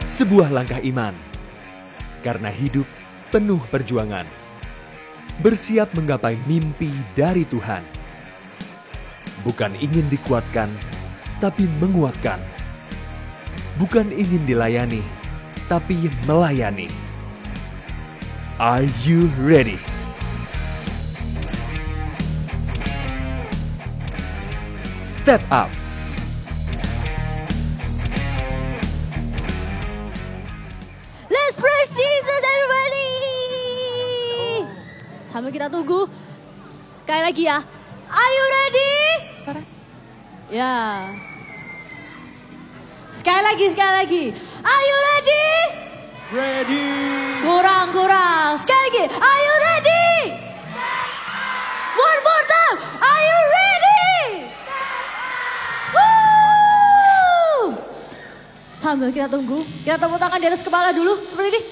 Sebuah langkah iman. Karena hidup penuh perjuangan. Bersiap menggapai mimpi dari Tuhan. Bukan ingin dikuatkan, tapi menguatkan. Bukan ingin dilayani, tapi melayani. Are you ready? Step up. Let's praise Jesus, everybody! Sambil kita tunggu, sekali lagi ya. Are you ready? Ya. Sekali lagi. Are you ready? Ready. Kurang. Sekali lagi. Are you ready? One more time. Are you ready? Woo! Sambil kita tunggu, kita tepuk tangan di atas kepala dulu seperti ini.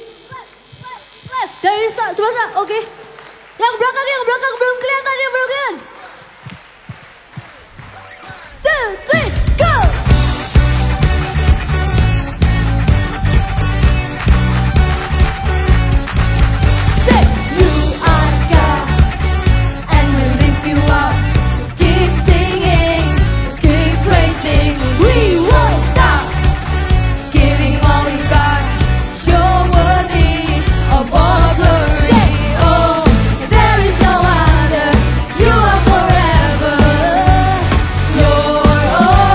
Dari sebelah sana, oke. Yang belakang belum kelihatan, Two, three, go! Say, you are God, and we lift you up. Keep singing, keep praising. We won't stop, giving all we got. You're worthy of all glory. Say, oh, there is no other. You are forever. You're all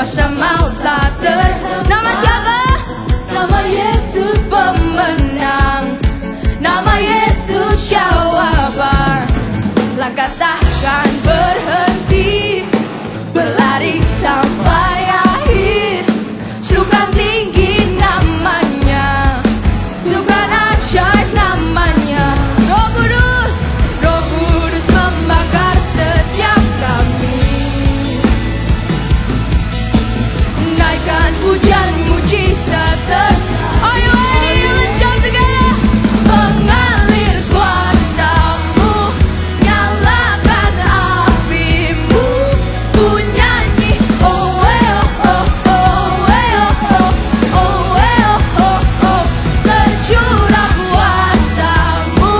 kuasa maut tak terhempas. Nama siapa? Nama Yesus pemenang. Nama Yesus jawaban. Langkah takkan berhenti, berlari sampai akhir. Serukan tinggi namanya, serukan asyik namanya. Roh Kudus membakar setiap kami. Naikkan pujian mujizat. Are you ready? Let's jump together. Mengalir kuasa-Mu, nyalakan api-Mu. Ku nyanyi, oh oh oh oh oh oh oh oh. Tercurah kuasa-Mu,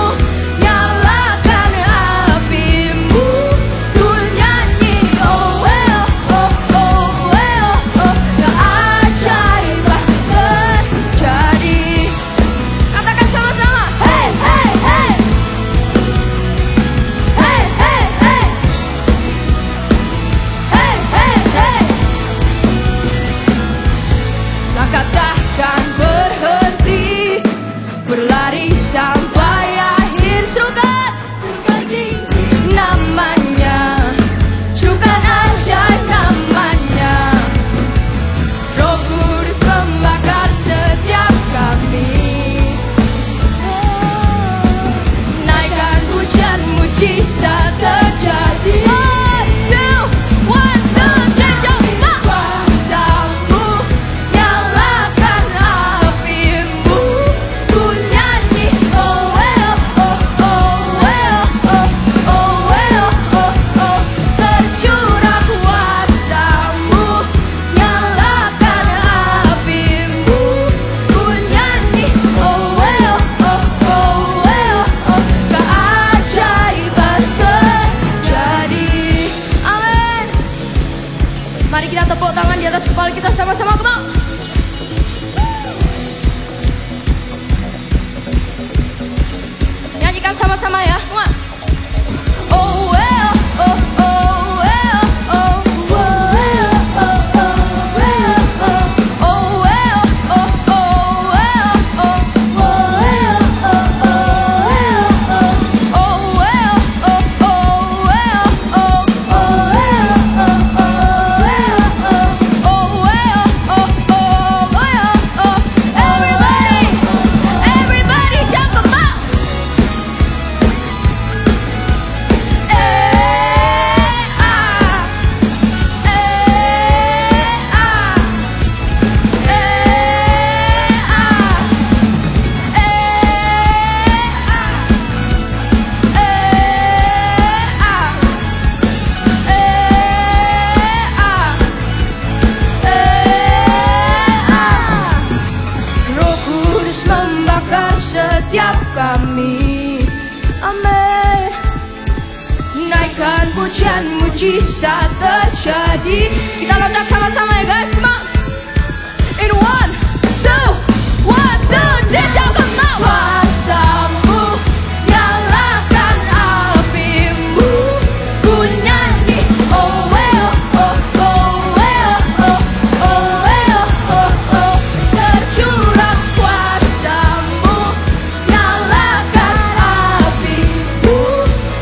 nyalakan api-Mu. Ku nyanyi, oh oh oh oh. Keajaiban terjadi. Katakan sama-sama, hey hey hey, hey hey hey, hey hey hey. Langkah takkan berhenti, berlari sampai akhir. Serukan namanya, serukan asyik namanya. Roh Kudus membakar setiap kami. Naikkan pujian mujizat terjadi. One, two, three, coba. Kuasa-Mu, nyalakan api-Mu. Ku nyanyi, oh oh oh oh oh oh oh. Tercurah kuasa-Mu, nyalakan api-Mu. Ku nyanyi, oh oh oh oh. Keajaiban terjadi. Amin. Mari kita tepuk tangan di atas kepala kita sama-sama, come on. Nyanyikan sama-sama ya. Come on. Oh well, oh oh well, oh well, oh oh well, oh well, oh oh well, oh well, oh well, oh well, oh everybody jump 'em up. Roh Kudus membakar setiap kami. Amin. Naikkan pujian mujizat terjadi. Kita loncat sama-sama ya guys, come on. In one, two, three, jump 'em up. Kuasa-Mu, nyalakan api-Mu. Ku nyanyi, oh well, oh oh well, oh oh oh. Tercurah kuasa-Mu, nyalakan api-Mu.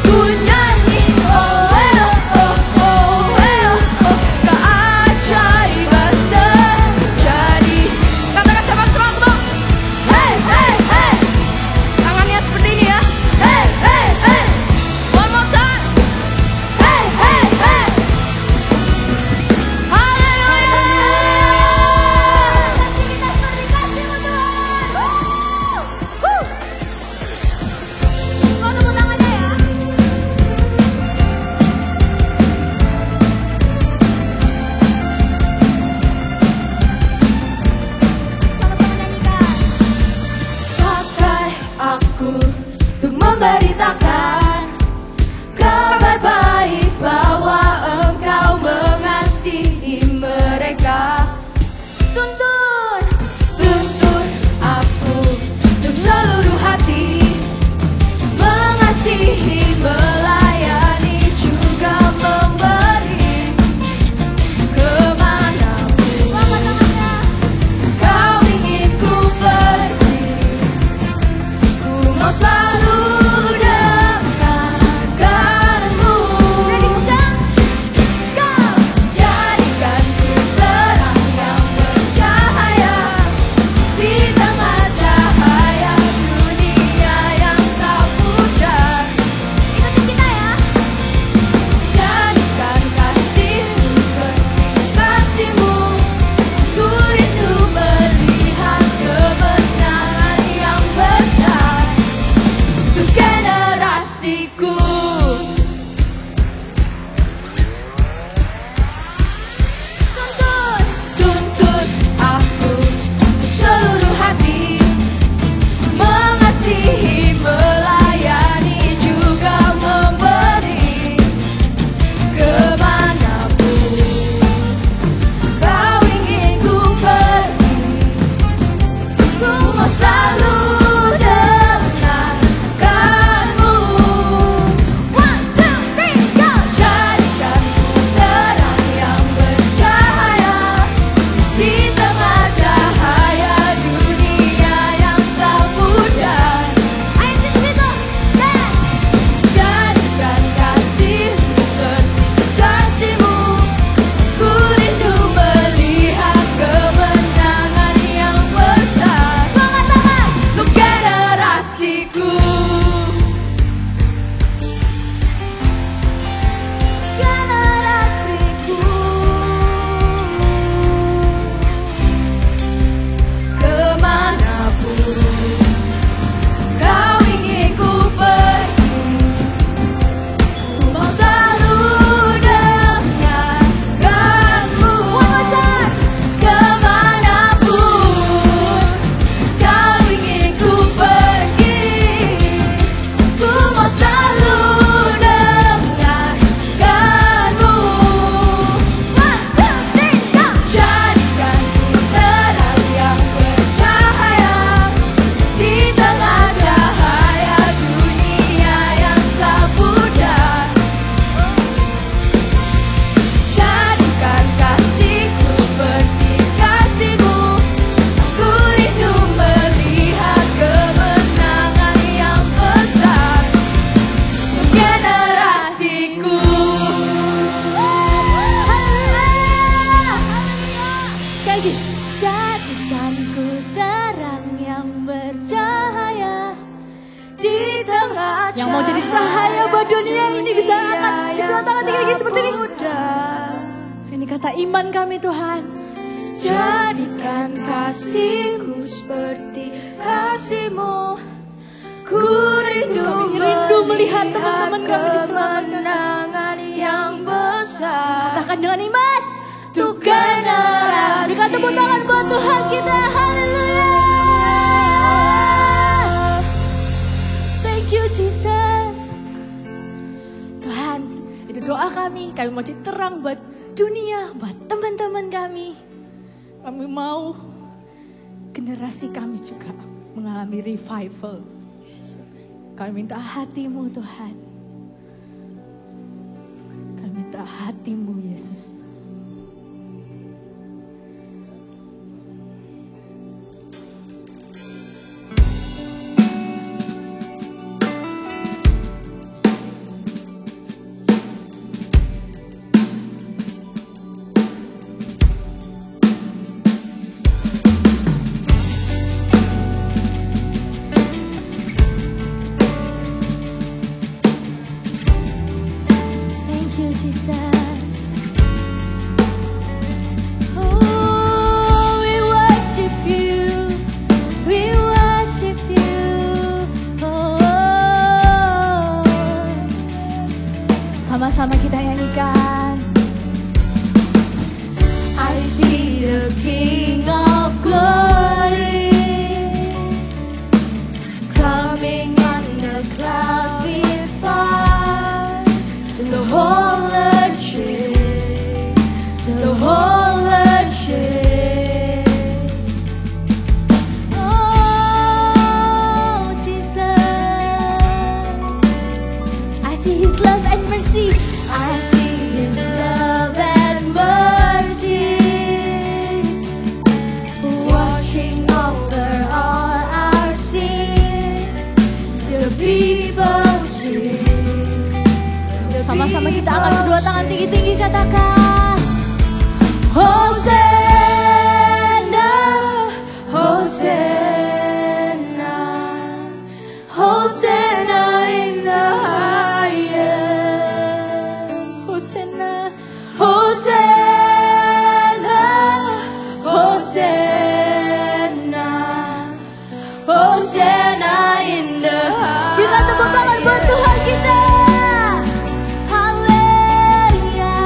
Ku nyanyi, oh well, oh well. Keajaiban terjadi. Katakan sama-sama, come on. Hey hey. mata iman kami Tuhan. Jadikan kasih-Ku seperti kasih-Mu. Ku rindu melihat teman-teman kami diselamatkan. Kemenangan yang besar. Katakan dengan iman. Untuk generasi. Kita tepuk tangan buat Tuhan kita. Haleluya. Thank you Jesus. Tuhan, itu doa kami. Kami mau jadi terang buat dunia, buat teman-teman kami. Kami mau generasi kami juga mengalami revival. Kami minta hati-Mu Tuhan. Kami minta hati-Mu Yesus. Sama-sama kita nyanyikan. I see the King of Glory coming on the cloud with fire. The whole earth shake, the whole earth shake. Oh Jesus, I see His love and mercy. I see His love and mercy washing over all our sin. The people sing. Sama-sama kita angkat kedua tangan tinggi-tinggi, katakan Hosanna, Hosanna, Hosanna in the highest. Hosanna, Hosanna, Hosanna, Hosanna in the highest. Kita tepuk tangan buat Tuhan kita. Haleluya.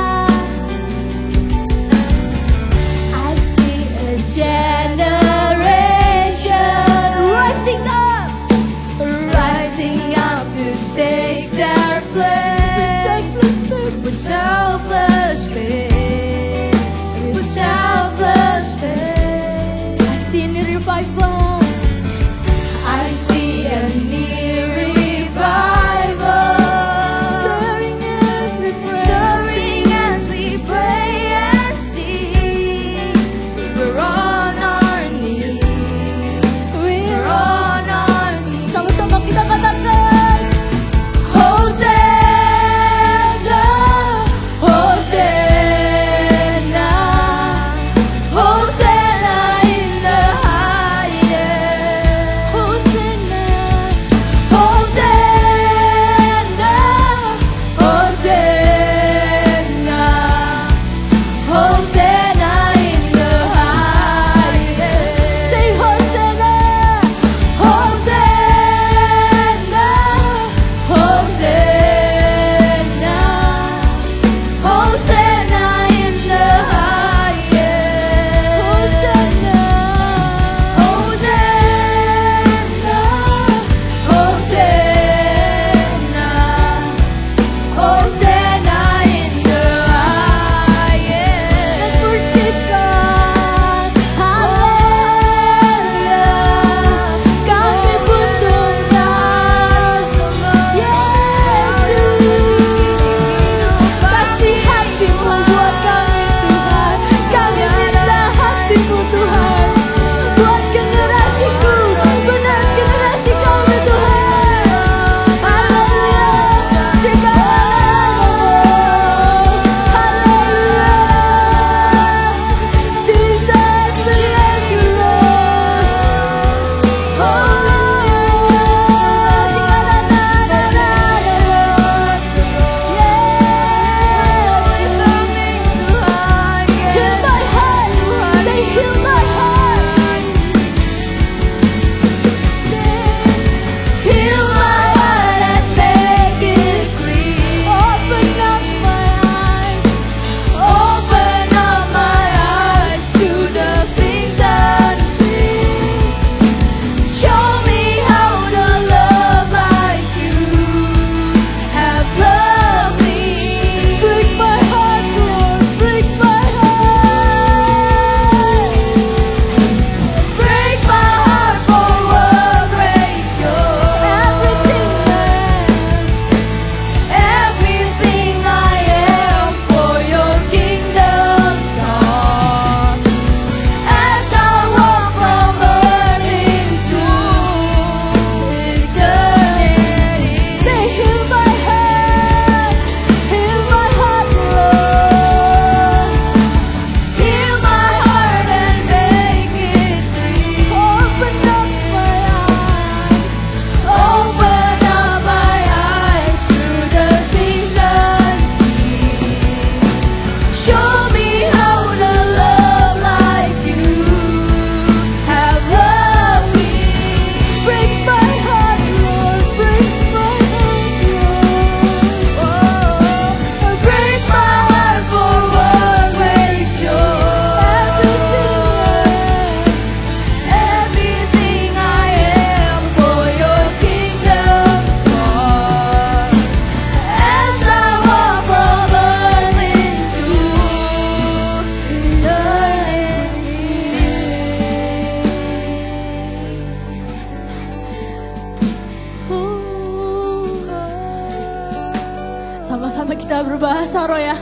Basaro ya.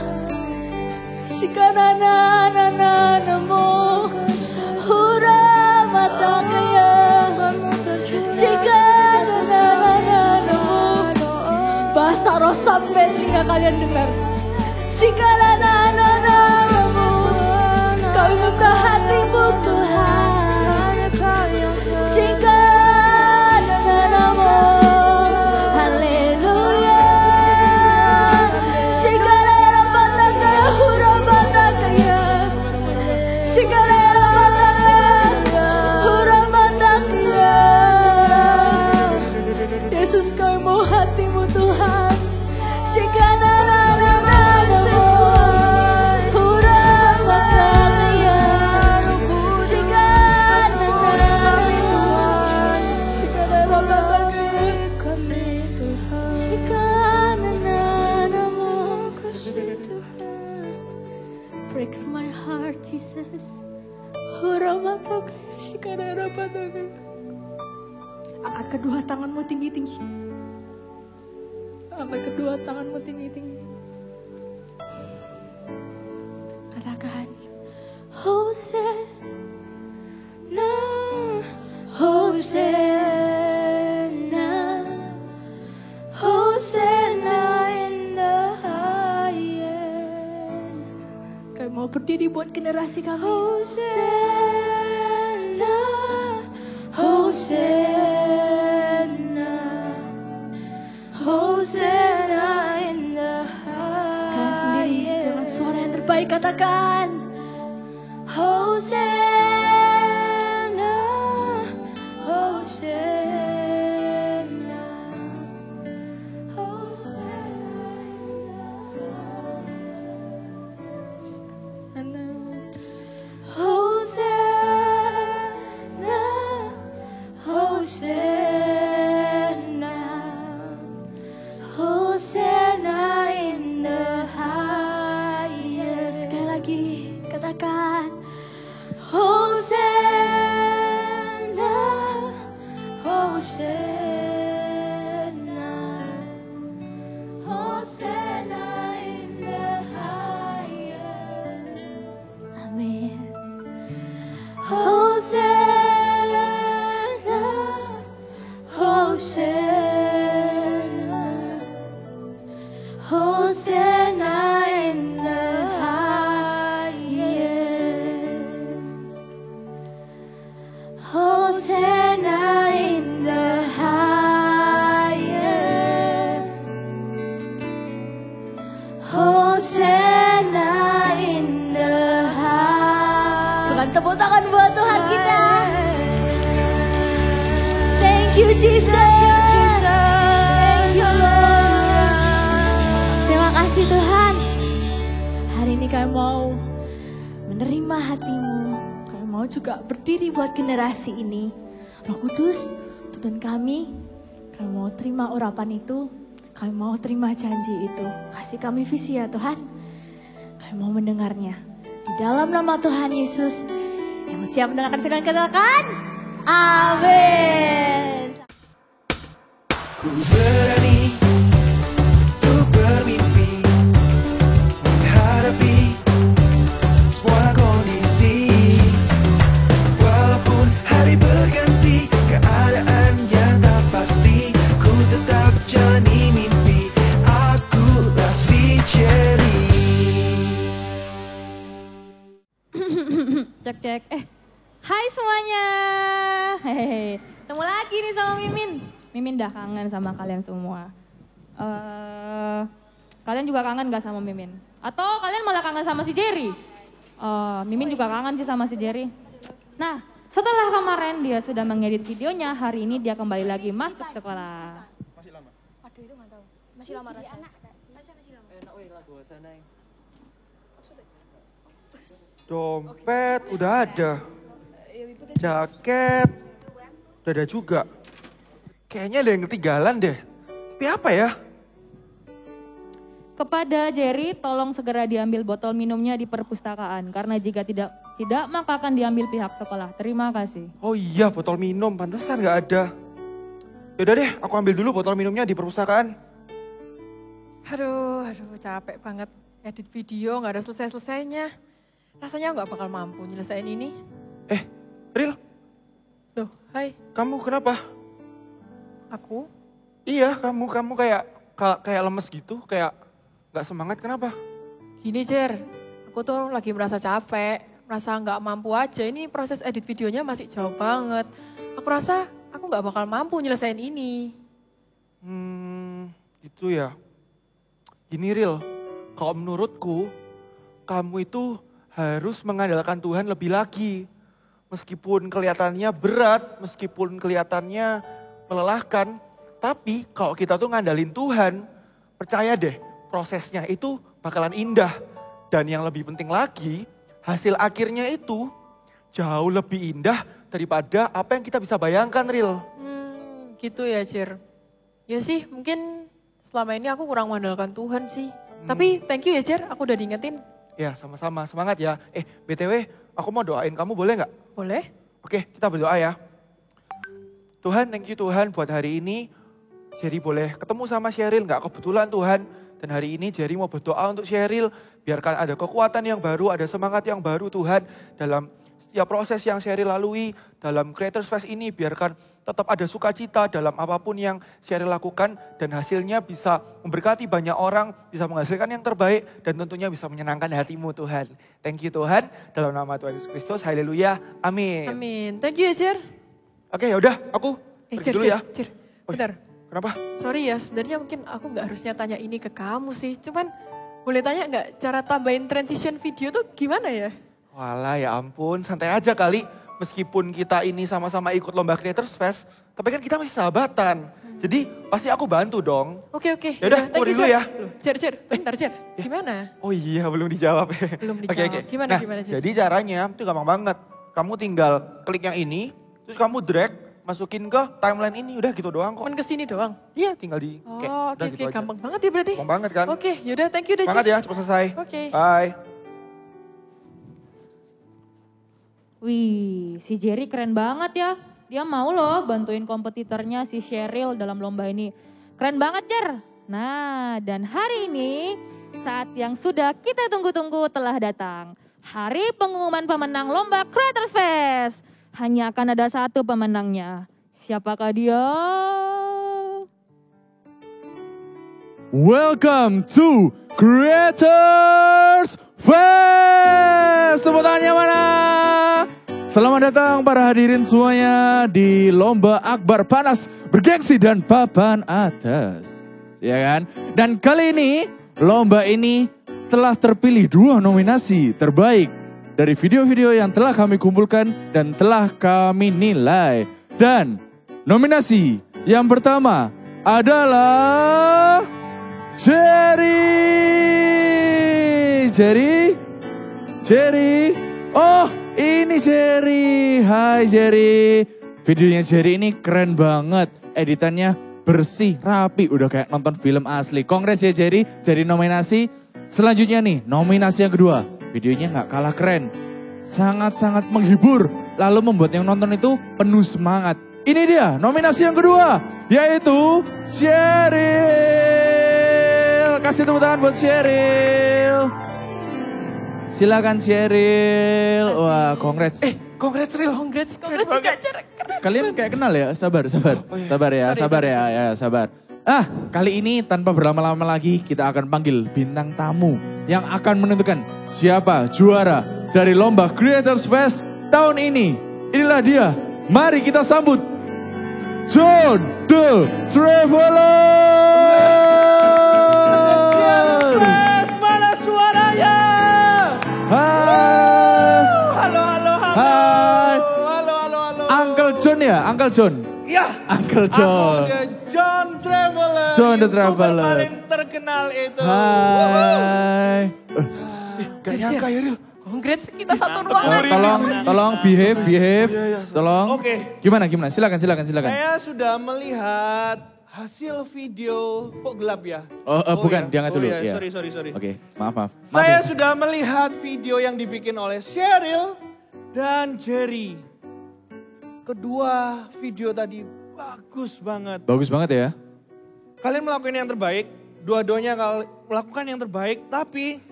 Shikanana nana namo hura mata kaya. Shikanana nana namo. Basaro sampai telinga kalian dengar. Shikanana nana namo. Kami buka hatimu Tuhan. Shikanana namo. Haleluya. Shikanana mata kaya hura mata kaya. Shikanana mata kaya hura mata kaya. Yesus kami mau hatimu Tuhan. Shikanana nana namo hura mata kaya. Shikanana Tuhan. Shikanana mata kaya. Shikanana namo kasih Tuhan. Breaks my heart Jesus. Hura mata kaya. Shikanana mata kaya. Angkat kedua tanganmu tinggi-tinggi. Angkat kedua tanganmu tinggi-tinggi. Katakan Hosanna, Hosanna, Hosanna in the highest. Kami mau berdiri buat generasi kami. Hosanna, Hosanna, Hosanna in the highest. Kalian sendiri dengan suara yang terbaik katakan Hosanna, Hosanna, Hosanna in the Hosanna, Hosanna, Hosanna in the highest. Sekali lagi katakan Hosanna, Hosanna, Hosanna in the highest. Amin. Hosanna, Hosanna, Hosanna in the highest. Hosanna in the highest. Hosanna in the highest. Bukan tepuk tangan buat Tuhan kita. Thank you Jesus. Thank you Lord. Terima kasih Tuhan. Hari ini kami mau menerima hatimu. Kami mau juga berdiri buat generasi ini. Roh Kudus, tuntun kami. Kami mau terima urapan itu. Kami mau terima janji itu. Kasih kami visi ya Tuhan. Kami mau mendengarnya. Di dalam nama Tuhan Yesus. Yang siap mendengarkan firman katakan amin. Ku berani untuk bermimpi, menghadapi semua kondisi. Walaupun hari berganti, keadaan yang tak pasti, ku tetap jalani mimpi. Akulah si Cherry. Cek. Hai semuanya. Hehehe. Ketemu lagi nih sama Mimin. Mimin dah kangen sama kalian semua. Kalian juga kangen gak sama Mimin? Atau kalian malah kangen sama si Jerry? Mimin juga kangen sih sama si Jerry. Nah, setelah kemarin dia sudah mengedit videonya, hari ini dia kembali lagi masuk sekolah. Masih lama? Aduh itu gak tahu. Masih lama rasanya. Masih lama. Enak weh lagu sana. Dompet udah ada. Jaket udah ada juga. Kayaknya ada yang ketinggalan deh. Tapi apa ya? Kepada Jerry, tolong segera diambil botol minumnya di perpustakaan. Karena jika tidak maka akan diambil pihak sekolah. Terima kasih. Oh iya, botol minum. Pantesan gak ada. Yaudah deh, aku ambil dulu botol minumnya di perpustakaan. Aduh, capek banget. edit video nggak ada selesai-selesainya. Rasanya nggak bakal mampu nyelesain ini. Ril, Loh, hai, kamu kenapa? aku. Iya, kamu kayak lemes gitu, kayak nggak semangat, kenapa? Gini Jer, aku tuh lagi merasa capek, merasa nggak mampu aja. Ini proses edit videonya masih jauh banget. Aku rasa aku nggak bakal mampu nyelesain ini. Gitu ya. Gini Ril, kalau menurutku, kamu itu harus mengandalkan Tuhan lebih lagi. Meskipun kelihatannya berat, meskipun kelihatannya melelahkan, tapi kalau kita tuh ngandalin Tuhan, percaya deh prosesnya itu bakalan indah. Dan yang lebih penting lagi, hasil akhirnya itu jauh lebih indah daripada apa yang kita bisa bayangkan, Ril. Gitu ya Jer. Ya sih mungkin selama ini aku kurang mengandalkan Tuhan sih. Tapi thank you ya Jer, aku udah diingetin. Ya sama-sama, semangat ya. BTW aku mau doain kamu, boleh nggak? Boleh? Oke, kita berdoa ya. Tuhan, thank you Tuhan buat hari ini. Jerry boleh ketemu sama Sheryl, nggak kebetulan Tuhan. Dan hari ini Jerry mau berdoa untuk Sheryl. Biarkan ada kekuatan yang baru, ada semangat yang baru Tuhan. Dalam setiap proses yang Sheryl lalui, dalam Creators Fest ini biarkan tetap ada sukacita dalam apapun yang Sheryl lakukan. Dan hasilnya bisa memberkati banyak orang, bisa menghasilkan yang terbaik. Dan tentunya bisa menyenangkan hatimu Tuhan. Thank you Tuhan, dalam nama Tuhan Yesus Kristus, haleluya, amin. Amin, thank you ya Jer. Oke yaudah, aku pergi dulu ya. Jer, bentar. Kenapa? Sorry ya, sebenarnya mungkin aku nggak harusnya tanya ini ke kamu sih. Cuman boleh tanya nggak cara tambahin transition video tuh gimana ya? Walah ya ampun, santai aja kali. Meskipun kita ini sama-sama ikut lomba Creators Fest, tapi kan kita masih sahabatan. Jadi pasti aku bantu dong. Oke. Yaudah, aku pergi dulu ya. Jer, bentar Jer, gimana? Oh iya, belum dijawab ya. Belum dijawab. Oke. Gimana Nah, Jer? jadi caranya itu gampang banget. Kamu tinggal klik yang ini, terus kamu drag, masukin ke timeline ini, udah gitu doang kok. Cuman kesini doang? Iya, tinggal di Oh, udah oke, gitu aja. gampang banget ya berarti? Gampang banget kan? Oke, yaudah thank you deh Semangat Jer. ya, cepat selesai. Oke. Bye. Wih, si Jerry keren banget ya. Dia mau loh bantuin kompetitornya si Sheryl dalam lomba ini. Keren banget Jer. Nah, dan hari ini saat yang sudah kita tunggu-tunggu telah datang. Hari pengumuman pemenang lomba Creators Fest. Hanya akan ada satu pemenangnya. Siapakah dia? Welcome to Creators Fest. Tepuk tangannya mana? Selamat datang para hadirin semuanya di Lomba Akbar Panas Bergengsi dan Papan Atas. Ya kan? Dan kali ini lomba ini telah terpilih 2 nominasi terbaik dari video-video yang telah kami kumpulkan dan telah kami nilai. Dan nominasi yang pertama adalah Jerry. Oh, ini Jerry. Hai Jerry. Videonya Jerry ini keren banget. Editannya bersih, rapi. Udah kayak nonton film asli. Kongres ya Jerry. Jadi nominasi. Selanjutnya nih, nominasi yang kedua. Videonya gak kalah keren. Sangat-sangat menghibur. Lalu membuat yang nonton itu penuh semangat. Ini dia nominasi yang kedua. Yaitu Sheryl. Kasih tepuk tangan buat Sheryl. Silakan Sheryl. Wah, congrats. Congrats Ril. Congrats juga Jer. Keren. Kalian kayak kenal ya? Sabar. Sabar ya. Kali ini tanpa berlama-lama lagi kita akan panggil bintang tamu yang akan menentukan siapa juara dari lomba Creators Fest tahun ini. Inilah dia. Mari kita sambut John the Traveler. Mana suaranya? Hai. Halo. Hai. Halo. Uncle John ya? Uncle John. Ya. Uncle John. Aku John Traveler. John the YouTuber Traveler. paling terkenal itu. Hai. Gak nyangka ya Ril. Congrats, kita satu ruangan. Tolong behave. Tolong. Oke. Gimana? Silakan. Saya sudah melihat hasil video. Kok gelap ya? Bukan, ya. diangkat dulu. Ya. Iya. Sorry. Oke, maaf. Saya ya. sudah melihat video yang dibikin oleh Sheryl dan Jerry. Kedua video tadi bagus banget. Bagus banget ya. Kalian melakukan yang terbaik, dua-duanya melakukan yang terbaik, tapi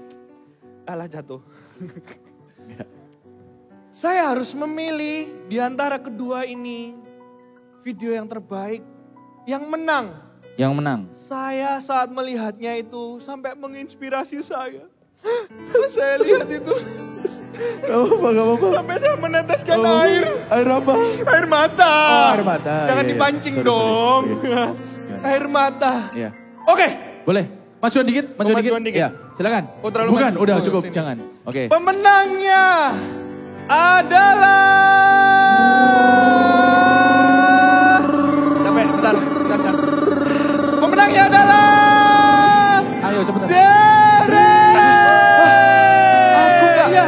Alah jatuh. Saya harus memilih di antara kedua ini video yang terbaik, yang menang. Yang menang. Saya saat melihatnya itu sampai menginspirasi saya. Saya lihat itu. Gak apa-apa. Sampai saya meneteskan air. Air apa? Air mata. Oh, air mata. Jangan Iya, dipancing sorry, dong. Iya. Air mata. Iya. Oke. Boleh. Majuan dikit, majuan dikit. Ya, silakan. Oh, terlalu Bukan, maju. udah Oh, cukup, sini. jangan. Oke. Pemenangnya adalah... Bentar. Pemenangnya adalah... Ayo cepetan. Jerry! Aku nggak. Iya,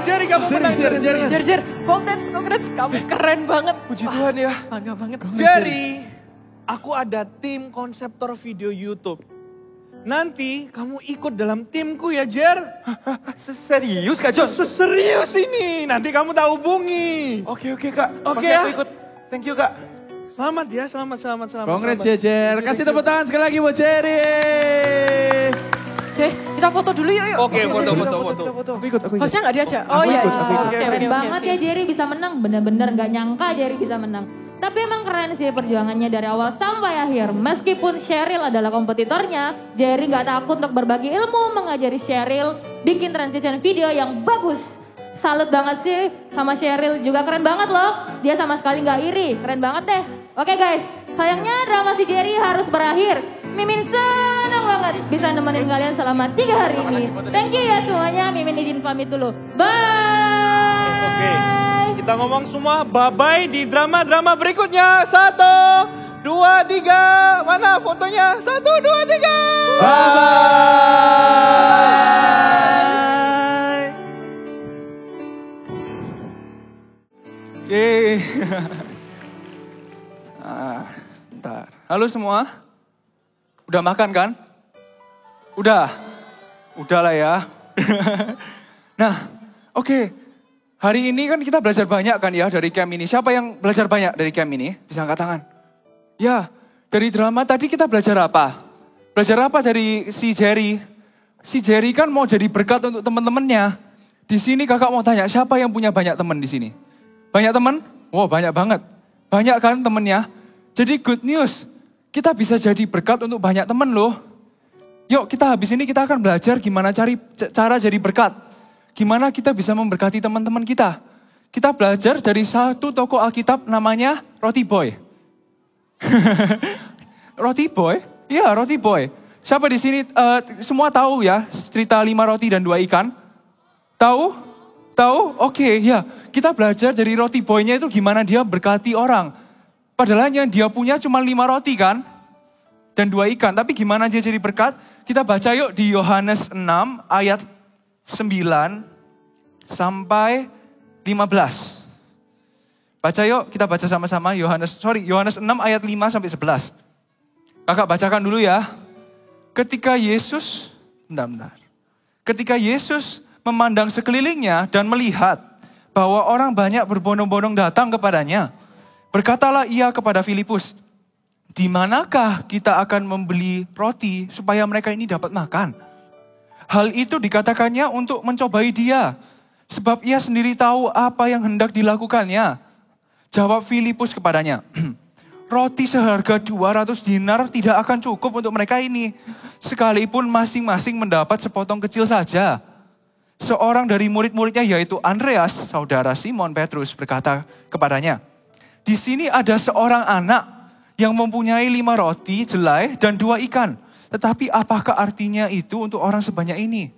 Jerry kamu menang. Jerry. Jer, congrats, kamu keren banget. Puji Tuhan ya. Bangga banget. Jerry, aku ada tim konseptor video YouTube. Nanti kamu ikut dalam timku ya, Jer. Serius Kak John? Serius ini, nanti kamu tak hubungi. Oke Kak. Oke Pasti ya. aku ikut. Thank you Kak. Selamat ya, selamat. Congrats ya, Jer. Kasih tepuk tangan sekali lagi buat Jerry. Deh, kita foto dulu yuk. Oke, foto. Aku ikut. Hostnya nggak diajak? Oh Aku iya. ikut, aku ikut. Oke, Keren oke, banget oke. ya Jerry bisa menang. Bener-bener gak nyangka Jerry bisa menang. Tapi emang keren sih perjuangannya dari awal sampai akhir. Meskipun Cheryl adalah kompetitornya, Jerry gak takut untuk berbagi ilmu, mengajari Cheryl, bikin transition video yang bagus. Salut banget sih sama Cheryl, juga keren banget loh. Dia sama sekali gak iri, keren banget deh. Oke guys, sayangnya drama si Jerry harus berakhir. Mimin senang banget bisa nemenin kalian selama 3 hari ini. Thank you ya semuanya, Mimin izin pamit dulu. Bye! Oke. Kita ngomong semua bye-bye di drama-drama berikutnya. 1, 2, 3. Mana fotonya? 1, 2, 3. Bye. Yeay. Bentar. Halo semua. Udah makan kan? Udah lah ya. Nah, oke. Hari ini kan kita belajar banyak kan ya dari camp ini. Siapa yang belajar banyak dari camp ini? Bisa angkat tangan. Ya, dari drama tadi kita belajar apa? Belajar apa dari si Jerry? Si Jerry kan mau jadi berkat untuk teman-temannya. Di sini kakak mau tanya, siapa yang punya banyak teman di sini? Banyak teman? Wow, banyak banget. Banyak kan temennya? Jadi good news, kita bisa jadi berkat untuk banyak teman loh. Yuk kita habis ini kita akan belajar gimana cara jadi berkat. Gimana kita bisa memberkati teman-teman kita. Kita belajar dari satu tokoh Alkitab namanya Roti Boy. Roti Boy? Iya, Roti Boy. Siapa di sini semua tahu ya cerita 5 roti dan 2 ikan? Tahu? Oke, ya. Kita belajar dari Roti Boy-nya itu gimana dia berkati orang. Padahal yang dia punya cuma 5 roti kan? Dan 2 ikan. Tapi gimana dia jadi berkat? Kita baca yuk di Yohanes 6 ayat 9 sampai 15. Baca yuk, kita baca sama-sama Yohanes 6 ayat 5 sampai 11. Kakak bacakan dulu ya. Ketika Yesus memandang sekelilingnya dan melihat bahwa orang banyak berbondong-bondong datang kepadanya, berkatalah ia kepada Filipus, di manakah kita akan membeli roti supaya mereka ini dapat makan? Hal itu dikatakannya untuk mencobai dia, sebab ia sendiri tahu apa yang hendak dilakukannya. Jawab Filipus kepadanya, roti seharga 200 dinar tidak akan cukup untuk mereka ini, sekalipun masing-masing mendapat sepotong kecil saja. Seorang dari murid-muridnya yaitu Andreas, saudara Simon Petrus, berkata kepadanya, di sini ada seorang anak yang mempunyai 5 roti jelai dan 2 ikan. Tetapi apakah artinya itu untuk orang sebanyak ini?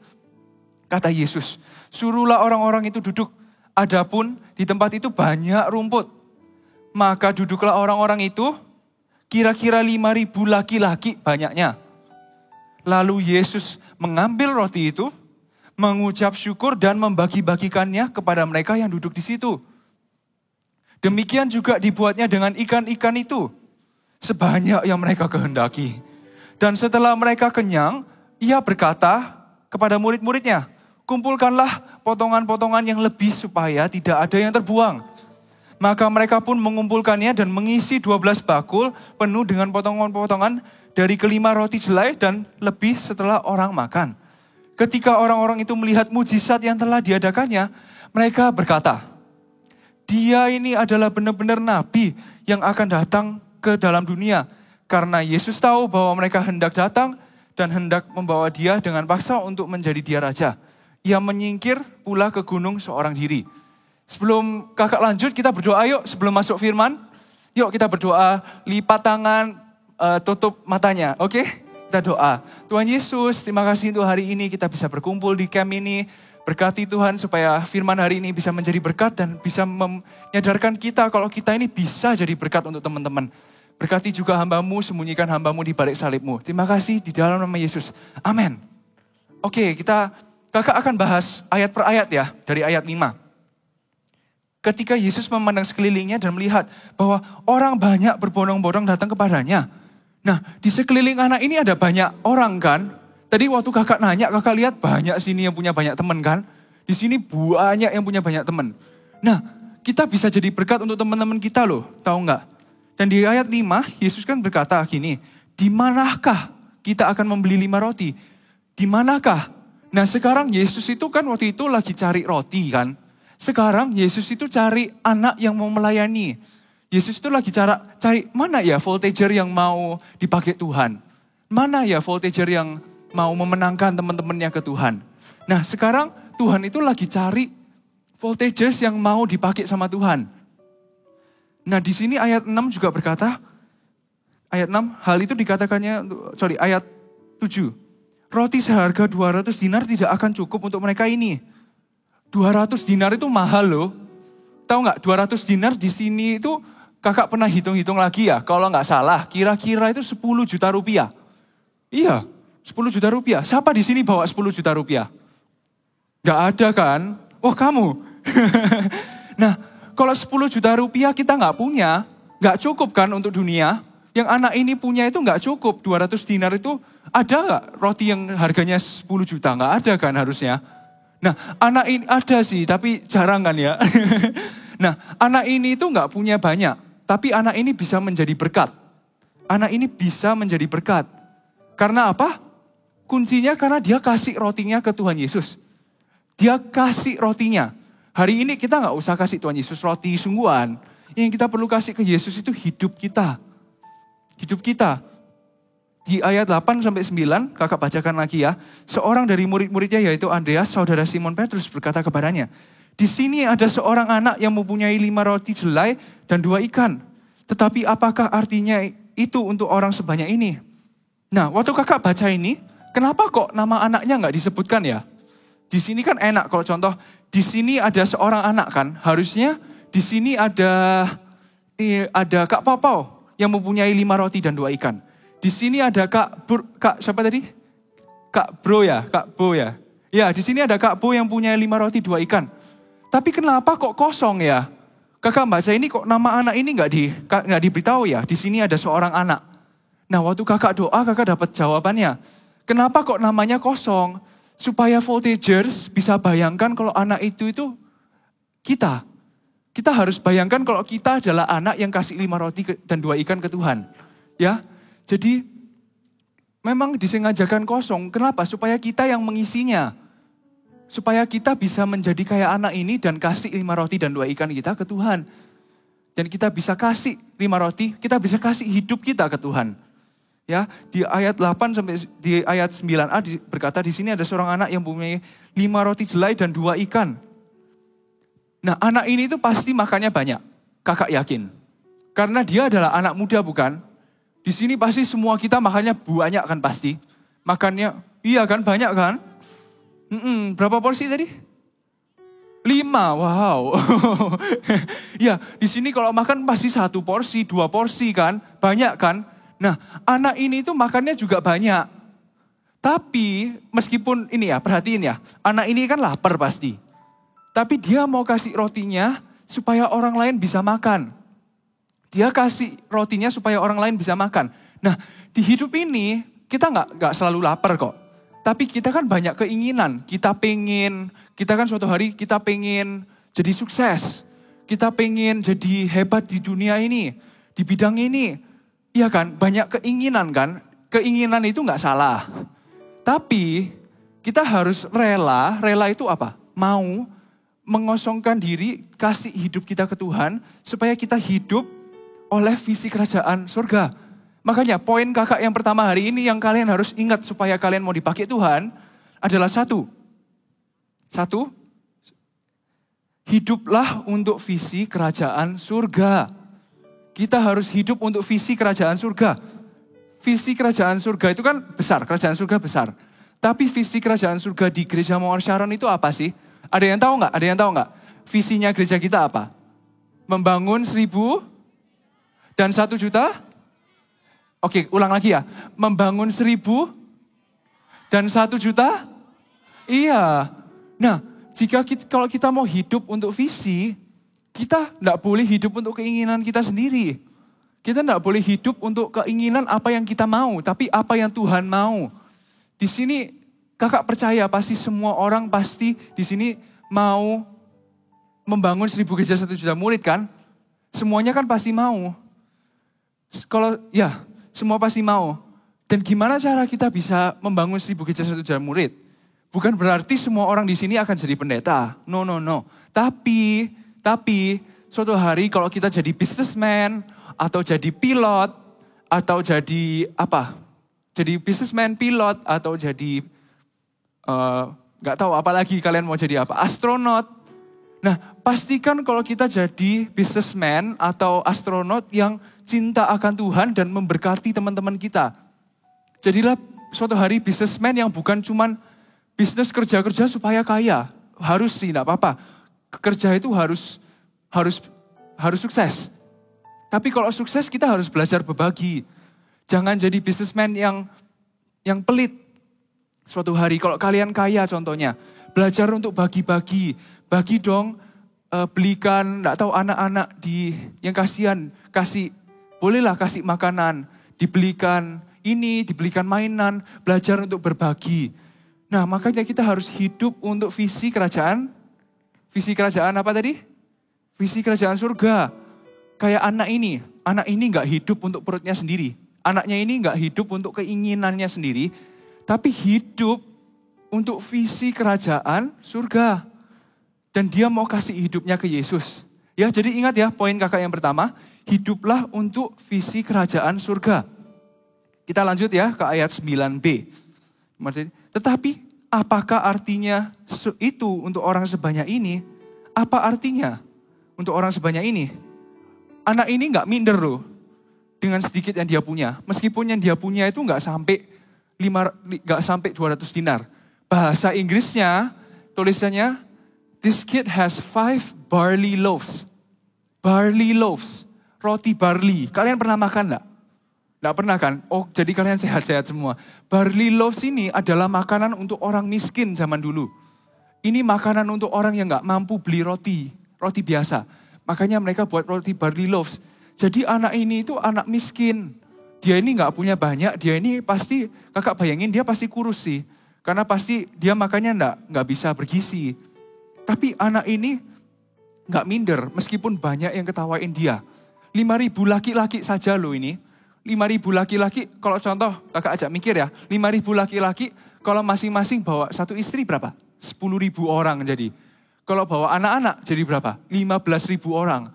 Kata Yesus, suruhlah orang-orang itu duduk. Adapun di tempat itu banyak rumput. Maka duduklah orang-orang itu, kira-kira 5.000 laki-laki banyaknya. Lalu Yesus mengambil roti itu, mengucap syukur dan membagi-bagikannya kepada mereka yang duduk di situ. Demikian juga dibuatnya dengan ikan-ikan itu, sebanyak yang mereka kehendaki. Dan setelah mereka kenyang, ia berkata kepada murid-muridnya, kumpulkanlah potongan-potongan yang lebih supaya tidak ada yang terbuang. Maka mereka pun mengumpulkannya dan mengisi 12 bakul penuh dengan potongan-potongan dari ke-5 roti jelai dan lebih setelah orang makan. Ketika orang-orang itu melihat mujizat yang telah diadakannya, mereka berkata, dia ini adalah benar-benar nabi yang akan datang ke dalam dunia. Karena Yesus tahu bahwa mereka hendak datang dan hendak membawa dia dengan paksa untuk menjadi dia raja. Ia menyingkir pula ke gunung seorang diri. Sebelum kakak lanjut, kita berdoa yuk sebelum masuk firman. Yuk kita berdoa, lipat tangan, tutup matanya, oke? Kita doa. Tuhan Yesus, terima kasih untuk hari ini kita bisa berkumpul di camp ini. Berkati Tuhan supaya firman hari ini bisa menjadi berkat dan bisa menyadarkan kita kalau kita ini bisa jadi berkat untuk teman-teman. Berkati juga hamba-Mu, sembunyikan hamba-Mu di balik salib-Mu. Terima kasih di dalam nama Yesus. Amin. Oke, kakak akan bahas ayat per ayat ya, dari ayat 5. Ketika Yesus memandang sekelilingnya dan melihat bahwa orang banyak berbondong-bondong datang kepadanya. Nah, di sekeliling anak ini ada banyak orang kan. Tadi waktu kakak nanya, kakak lihat banyak sini yang punya banyak teman kan. Di sini banyak yang punya banyak teman. Nah, kita bisa jadi berkat untuk teman-teman kita loh, tahu nggak? Dan di ayat 5, Yesus kan berkata gini, di manakah kita akan membeli 5 roti? Di manakah? Nah sekarang Yesus itu kan waktu itu lagi cari roti kan. Sekarang Yesus itu cari anak yang mau melayani. Yesus itu lagi cari mana ya voltager yang mau dipakai Tuhan. Mana ya voltager yang mau memenangkan teman-temannya ke Tuhan. Nah sekarang Tuhan itu lagi cari voltagers yang mau dipakai sama Tuhan. Nah di sini ayat 6 juga berkata, ayat 6, hal itu dikatakannya, ayat 7. Roti seharga 200 dinar tidak akan cukup untuk mereka ini. 200 dinar itu mahal loh. Tahu nggak 200 dinar di sini itu kakak pernah hitung-hitung lagi ya. Kalau nggak salah kira-kira itu 10 juta rupiah. Iya 10 juta rupiah. Siapa di sini bawa 10 juta rupiah? Nggak ada kan? Oh kamu. Nah kalau 10 juta rupiah kita nggak punya, nggak cukup kan untuk dunia. Yang anak ini punya itu nggak cukup. 200 dinar itu ada nggak roti yang harganya 10 juta? Nggak ada kan harusnya. Nah anak ini ada sih tapi jarang kan ya. Nah anak ini itu nggak punya banyak. Tapi anak ini bisa menjadi berkat. Anak ini bisa menjadi berkat. Karena apa? Kuncinya karena dia kasih rotinya ke Tuhan Yesus. Dia kasih rotinya. Hari ini kita nggak usah kasih Tuhan Yesus roti sungguhan. Yang kita perlu kasih ke Yesus itu hidup kita. Hidup kita. Di ayat 8-9, kakak bacakan lagi ya. Seorang dari murid-muridnya yaitu Andreas, saudara Simon Petrus berkata kepadanya, di sini ada seorang anak yang mempunyai 5 roti jelai dan 2 ikan. Tetapi apakah artinya itu untuk orang sebanyak ini? Nah, waktu kakak baca ini, kenapa kok nama anaknya nggak disebutkan ya? Di sini kan enak kalau contoh, di sini ada seorang anak kan, harusnya di sini ada Kak Popau yang mempunyai 5 roti dan 2 ikan. Di sini ada Kak siapa tadi? Kak Bo ya. Ya, di sini ada Kak Bo yang punya 5 roti 2 ikan. Tapi kenapa kok kosong ya? Kakak baca ini kok nama anak ini nggak diberitahu ya? Di sini ada seorang anak. Nah, waktu kakak doa, kakak dapat jawabannya. Kenapa kok namanya kosong? Supaya voltagers bisa bayangkan kalau anak itu kita. Kita harus bayangkan kalau kita adalah anak yang kasih 5 roti dan 2 ikan ke Tuhan. Ya, jadi memang disengajakan kosong. Kenapa? Supaya kita yang mengisinya. Supaya kita bisa menjadi kayak anak ini dan kasih 5 roti dan 2 ikan kita ke Tuhan. Dan kita bisa kasih 5 roti, kita bisa kasih hidup kita ke Tuhan. Ya, di ayat 8 sampai di ayat 9a berkata di sini ada seorang anak yang punya 5 roti jelai dan 2 ikan. Nah, anak ini itu pasti makannya banyak. Kakak yakin. Karena dia adalah anak muda bukan? Di sini pasti semua kita makannya banyak kan pasti. Makannya, iya kan banyak kan? Berapa porsi tadi? 5, wow. Ya, di sini kalau makan pasti 1 porsi, 2 porsi kan? Banyak kan? Nah, anak ini tuh makannya juga banyak. Tapi meskipun ini ya, perhatiin ya. Anak ini kan lapar pasti. Tapi dia mau kasih rotinya supaya orang lain bisa makan. Dia kasih rotinya supaya orang lain bisa makan. Nah, di hidup ini kita nggak selalu lapar kok. Tapi kita kan banyak keinginan. Kita kan suatu hari kita pengen jadi sukses. Kita pengen jadi hebat di dunia ini, di bidang ini. Iya kan, banyak keinginan kan. Keinginan itu nggak salah. Tapi Kita harus rela itu apa? Mau mengosongkan diri, kasih hidup kita ke Tuhan, supaya kita hidup oleh visi kerajaan surga. Makanya poin kakak yang pertama hari ini yang kalian harus ingat supaya kalian mau dipakai Tuhan, adalah satu, hiduplah untuk visi kerajaan surga. Kita harus hidup untuk visi kerajaan surga. Visi kerajaan surga itu kan besar, kerajaan surga besar. Tapi visi kerajaan surga di Gereja Mawar Sharon itu apa sih? Ada yang tahu nggak? Ada yang tahu nggak? Visinya gereja kita apa? Membangun 1.000 dan 1 juta? Oke, ulang lagi ya. Membangun 1.000 dan 1 juta? Iya. Nah, kalau kita mau hidup untuk visi, kita nggak boleh hidup untuk keinginan kita sendiri. Kita nggak boleh hidup untuk keinginan apa yang kita mau, tapi apa yang Tuhan mau. Di sini kakak percaya pasti semua orang pasti di sini mau membangun 1.000 gereja 1 juta murid kan? Semuanya kan pasti mau. Semua pasti mau. Dan gimana cara kita bisa membangun 1.000 gereja 1 juta murid? Bukan berarti semua orang di sini akan jadi pendeta. No. Tapi suatu hari kalau kita jadi businessman atau jadi pilot atau jadi apa? Jadi businessman, pilot, atau jadi, gak tahu apa lagi kalian mau jadi apa, astronot. Nah, pastikan kalau kita jadi businessman atau astronot yang cinta akan Tuhan dan memberkati teman-teman kita. Jadilah suatu hari businessman yang bukan cuman bisnis kerja-kerja supaya kaya. Harus sih, gak apa-apa. Kerja itu harus sukses. Tapi kalau sukses kita harus belajar berbagi. Jangan jadi businessman yang pelit. Suatu hari kalau kalian kaya contohnya, belajar untuk bagi-bagi. Bagi dong, belikan, enggak tahu anak-anak yang kasihan, bolehlah kasih makanan, dibelikan ini, dibelikan mainan, belajar untuk berbagi. Nah, makanya kita harus hidup untuk visi kerajaan apa tadi? Visi kerajaan surga. Kayak anak ini enggak hidup untuk perutnya sendiri. Anaknya ini enggak hidup untuk keinginannya sendiri, tapi hidup untuk visi kerajaan surga. Dan dia mau kasih hidupnya ke Yesus. Ya, jadi ingat ya poin kakak yang pertama, hiduplah untuk visi kerajaan surga. Kita lanjut ya ke ayat 9b. Tetapi apakah artinya itu untuk orang sebanyak ini? Apa artinya untuk orang sebanyak ini? Anak ini enggak minder loh. Dengan sedikit yang dia punya. Meskipun yang dia punya itu nggak sampai 200 dinar. Bahasa Inggrisnya, tulisannya, this kid has 5 barley loaves. Barley loaves. Roti barley. Kalian pernah makan nggak? Nggak pernah kan? Oh, jadi kalian sehat-sehat semua. Barley loaves ini adalah makanan untuk orang miskin zaman dulu. Ini makanan untuk orang yang nggak mampu beli roti biasa. Makanya mereka buat roti barley loaves. Jadi anak ini itu anak miskin. Dia ini gak punya banyak, dia ini pasti, kakak bayangin dia pasti kurus sih. Karena pasti dia makannya gak bisa bergizi. Tapi anak ini gak minder, meskipun banyak yang ketawain dia. 5.000 laki-laki saja loh ini. 5.000 laki-laki, kalau contoh kakak ajak mikir ya. 5.000 laki-laki, kalau masing-masing bawa satu istri berapa? 10.000 orang jadi. Kalau bawa anak-anak jadi berapa? 15.000 orang.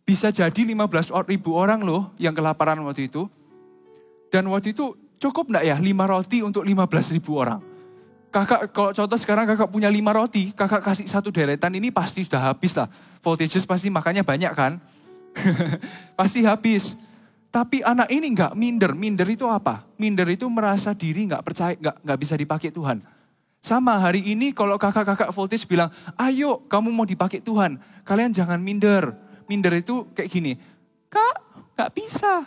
Bisa jadi 15.000 orang loh yang kelaparan waktu itu. Dan waktu itu cukup enggak ya 5 roti untuk 15.000 orang? Kakak, kalau contoh sekarang kakak punya 5 roti, kakak kasih satu deretan ini pasti sudah habis lah. Voltages pasti makannya banyak kan? Pasti habis. Tapi anak ini enggak minder. Minder itu apa? Minder itu merasa diri enggak percaya, enggak bisa dipakai Tuhan. Sama hari ini kalau kakak-kakak Voltage bilang, ayo kamu mau dipakai Tuhan, kalian jangan minder. Minder itu kayak gini, Kak, gak bisa.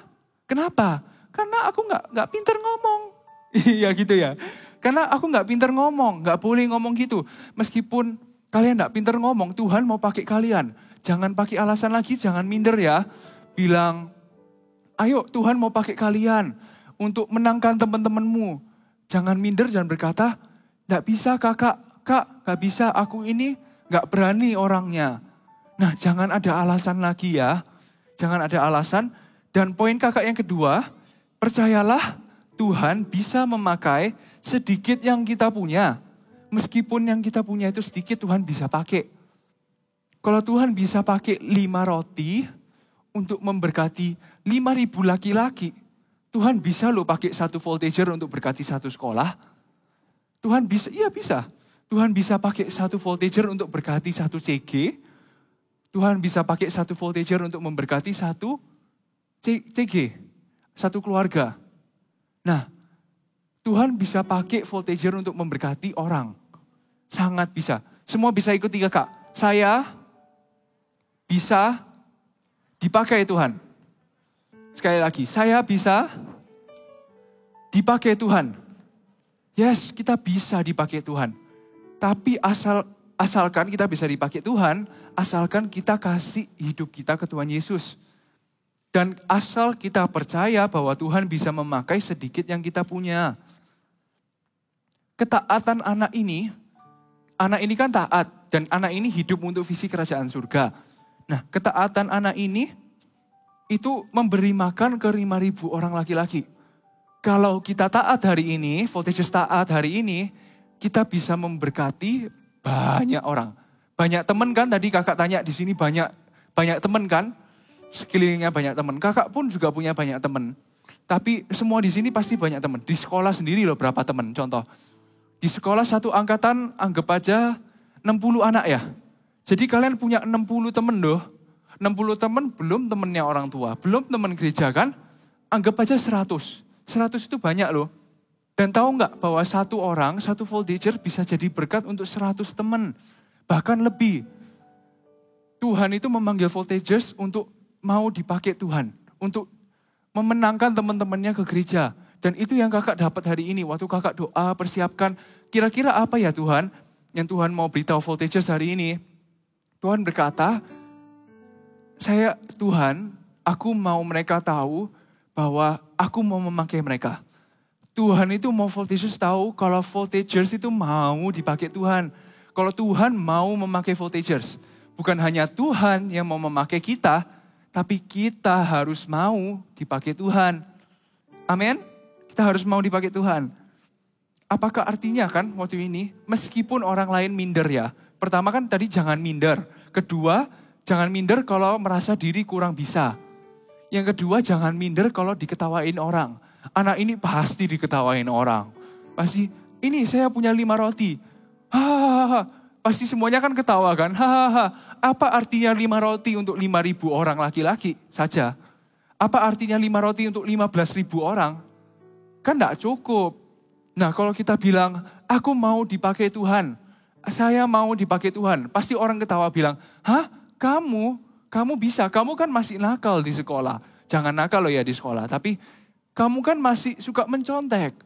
Kenapa? Karena aku gak pinter ngomong. Iya gitu ya. Karena aku gak pinter ngomong, gak boleh ngomong gitu. Meskipun kalian gak pinter ngomong, Tuhan mau pakai kalian. Jangan pakai alasan lagi, jangan minder ya. Bilang, ayo Tuhan mau pakai kalian untuk menangkan teman-temanmu. Jangan minder dan berkata, gak bisa Kak, gak bisa, aku ini gak berani orangnya. Nah, jangan ada alasan lagi ya. Jangan ada alasan. Dan poin kakak yang kedua, percayalah Tuhan bisa memakai sedikit yang kita punya meskipun yang kita punya itu sedikit, Tuhan bisa pakai. Kalau Tuhan bisa pakai 5 roti untuk memberkati 5.000 laki-laki, Tuhan bisa loh pakai 1 voltager untuk berkati 1 sekolah. Tuhan bisa, iya bisa. Tuhan bisa pakai 1 voltager untuk berkati 1 CG. Tuhan bisa pakai 1 voltager untuk memberkati 1 CG, 1 keluarga. Nah, Tuhan bisa pakai voltager untuk memberkati orang. Sangat bisa. Semua bisa ikut 3 Kak. Saya bisa dipakai Tuhan. Sekali lagi, saya bisa dipakai Tuhan. Yes, kita bisa dipakai Tuhan. Tapi asalkan kita bisa dipakai Tuhan, asalkan kita kasih hidup kita ke Tuhan Yesus. Dan asal kita percaya bahwa Tuhan bisa memakai sedikit yang kita punya. Ketaatan anak ini kan taat. Dan anak ini hidup untuk visi kerajaan surga. Nah, ketaatan anak ini itu memberi makan ke 5.000 orang laki-laki. Kalau kita taat hari ini, voltages taat hari ini, kita bisa memberkati banyak orang. Banyak teman kan, tadi kakak tanya di sini banyak teman kan? Sekelilingnya banyak teman. Kakak pun juga punya banyak teman. Tapi semua di sini pasti banyak teman. Di sekolah sendiri loh berapa teman, contoh. Di sekolah satu angkatan anggap aja 60 anak ya. Jadi kalian punya 60 teman loh. 60 teman belum temennya orang tua. Belum teman gereja kan. Anggap aja 100. 100 itu banyak loh. Dan tahu nggak bahwa 1 orang, 1 voltager bisa jadi berkat untuk 100 teman. Bahkan lebih. Tuhan itu memanggil voltagers untuk mau dipakai Tuhan. Untuk memenangkan teman-temannya ke gereja. Dan itu yang kakak dapat hari ini. Waktu kakak doa, persiapkan. Kira-kira apa ya Tuhan? Yang Tuhan mau beritahu voltagers hari ini. Tuhan berkata, Tuhan, aku mau mereka tahu bahwa aku mau memakai mereka. Tuhan itu mau voltagers tahu kalau voltagers itu mau dipakai Tuhan. Kalau Tuhan mau memakai voltagers. Bukan hanya Tuhan yang mau memakai kita, tapi kita harus mau dipakai Tuhan. Amin? Kita harus mau dipakai Tuhan. Apakah artinya kan waktu ini, meskipun orang lain minder ya. Pertama kan tadi jangan minder. Kedua, jangan minder kalau merasa diri kurang bisa. Yang kedua, jangan minder kalau diketawain orang. Anak ini pasti diketawain orang. Pasti, ini saya punya 5 roti. Hahaha. Pasti semuanya kan ketawa kan. Hahaha. Apa artinya 5 roti untuk 5.000 orang laki-laki saja? Apa artinya 5 roti untuk 15.000 orang? Kan enggak cukup. Nah kalau kita bilang, aku mau dipakai Tuhan. Saya mau dipakai Tuhan. Pasti orang ketawa bilang, hah? Kamu bisa. Kamu kan masih nakal di sekolah. Jangan nakal loh ya di sekolah. Tapi kamu kan masih suka mencontek.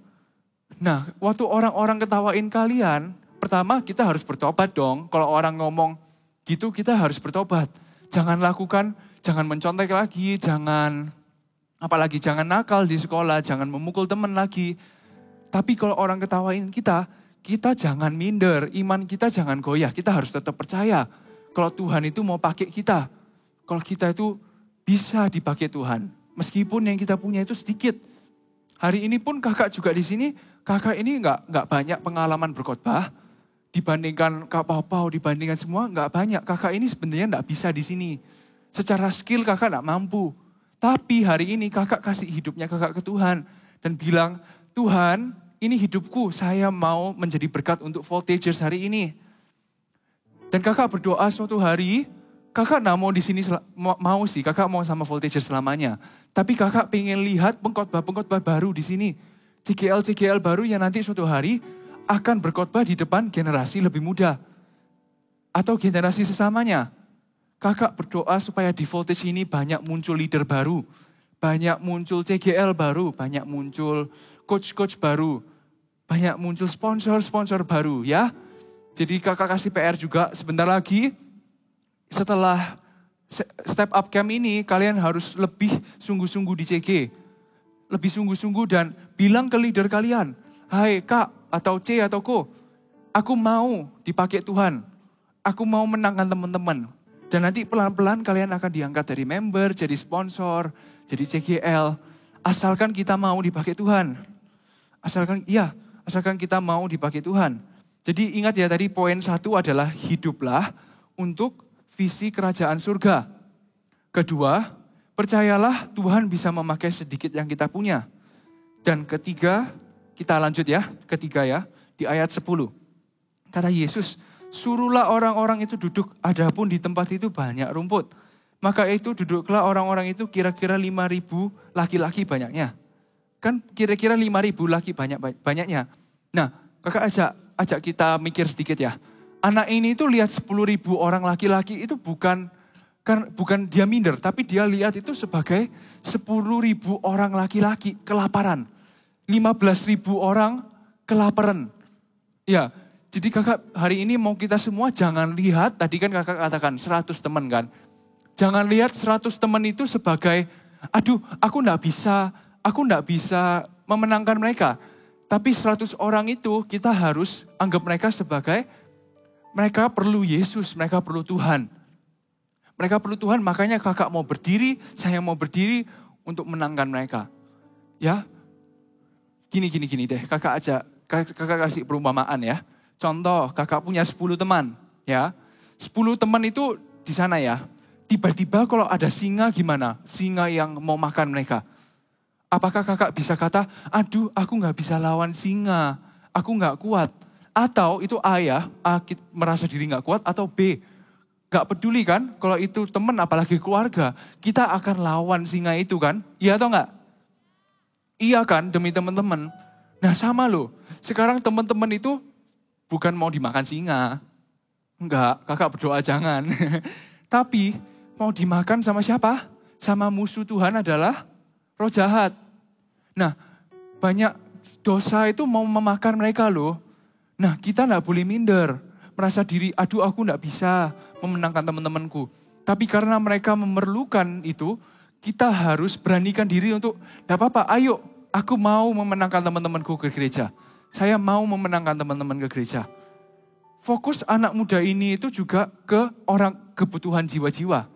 Nah, waktu orang-orang ketawain kalian, pertama kita harus bertobat dong. Kalau orang ngomong gitu, kita harus bertobat. Jangan mencontek lagi, jangan nakal di sekolah, jangan memukul teman lagi. Tapi kalau orang ketawain kita jangan minder, iman kita jangan goyah, kita harus tetap percaya. Kalau Tuhan itu mau pakai kita, kalau kita itu bisa dipakai Tuhan. Meskipun yang kita punya itu sedikit. Hari ini pun kakak juga di sini, kakak ini nggak banyak pengalaman berkhotbah. Dibandingkan Kak Pau, dibandingkan semua nggak banyak. Kakak ini sebenarnya nggak bisa di sini. Secara skill kakak nggak mampu. Tapi hari ini kakak kasih hidupnya kakak ke Tuhan. Dan bilang, Tuhan, ini hidupku, saya mau menjadi berkat untuk voltagers hari ini. Dan kakak berdoa suatu hari, kakak gak mau di sini, kakak mau sama voltagers selamanya. Tapi kakak pengen lihat pengkhotbah baru di sini. CGL baru yang nanti suatu hari akan berkhotbah di depan generasi lebih muda. Atau generasi sesamanya. Kakak berdoa supaya di voltage ini banyak muncul leader baru. Banyak muncul CGL baru, banyak muncul coach-coach baru, banyak muncul sponsor-sponsor baru ya. Jadi kakak kasih PR juga sebentar lagi setelah step up camp ini kalian harus lebih sungguh-sungguh di CG. Lebih sungguh-sungguh dan bilang ke leader kalian, hai kak atau C atau ko, aku mau dipakai Tuhan. Aku mau menangkan teman-teman. Dan nanti pelan-pelan kalian akan diangkat dari member, jadi sponsor, jadi CGL. Asalkan kita mau dipakai Tuhan. Asalkan kita mau dipakai Tuhan. Jadi ingat ya tadi poin 1 adalah hiduplah untuk visi kerajaan surga. Kedua, percayalah Tuhan bisa memakai sedikit yang kita punya. Dan ketiga, kita lanjut ya, ketiga ya, di ayat 10. Kata Yesus, suruhlah orang-orang itu duduk, adapun di tempat itu banyak rumput. Maka itu duduklah orang-orang itu kira-kira 5.000 laki-laki banyaknya. Kan kira-kira 5.000 laki banyaknya. Nah, kakak ajak kita mikir sedikit ya. Anak ini tuh lihat 10.000 orang laki-laki itu bukan dia minder, tapi dia lihat itu sebagai 10.000 orang laki-laki kelaparan. 15.000 orang kelaparan. Ya, jadi kakak hari ini mau kita semua jangan lihat, tadi kan kakak katakan 100 teman kan. Jangan lihat 100 teman itu sebagai, aduh aku enggak bisa memenangkan mereka. Tapi 100 orang itu kita harus anggap mereka sebagai, mereka perlu Yesus, mereka perlu Tuhan. Mereka perlu Tuhan, makanya kakak mau berdiri, saya mau berdiri untuk menangkan mereka. Ya, gini deh, kakak kasih perumpamaan ya. Contoh, kakak punya 10 teman, ya. 10 teman itu di sana ya. Tiba-tiba kalau ada singa gimana? Singa yang mau makan mereka. Apakah kakak bisa kata, aduh aku gak bisa lawan singa, aku gak kuat. Atau itu A ya, A merasa diri gak kuat, atau B, gak peduli kan, kalau itu teman apalagi keluarga, kita akan lawan singa itu kan, iya atau gak? Iya kan, demi teman-teman. Nah sama loh, sekarang teman-teman itu bukan mau dimakan singa. Enggak, kakak berdoa jangan. Tapi mau dimakan sama siapa? Sama musuh Tuhan adalah roh jahat. Nah, banyak dosa itu mau memakan mereka loh. Nah, kita enggak boleh minder. Merasa diri, aduh aku enggak bisa memenangkan teman-temanku. Tapi karena mereka memerlukan itu, kita harus beranikan diri untuk, enggak apa-apa, ayo aku mau memenangkan teman-temanku ke gereja. Saya mau memenangkan teman-teman ke gereja. Fokus anak muda ini itu juga ke kebutuhan jiwa-jiwa.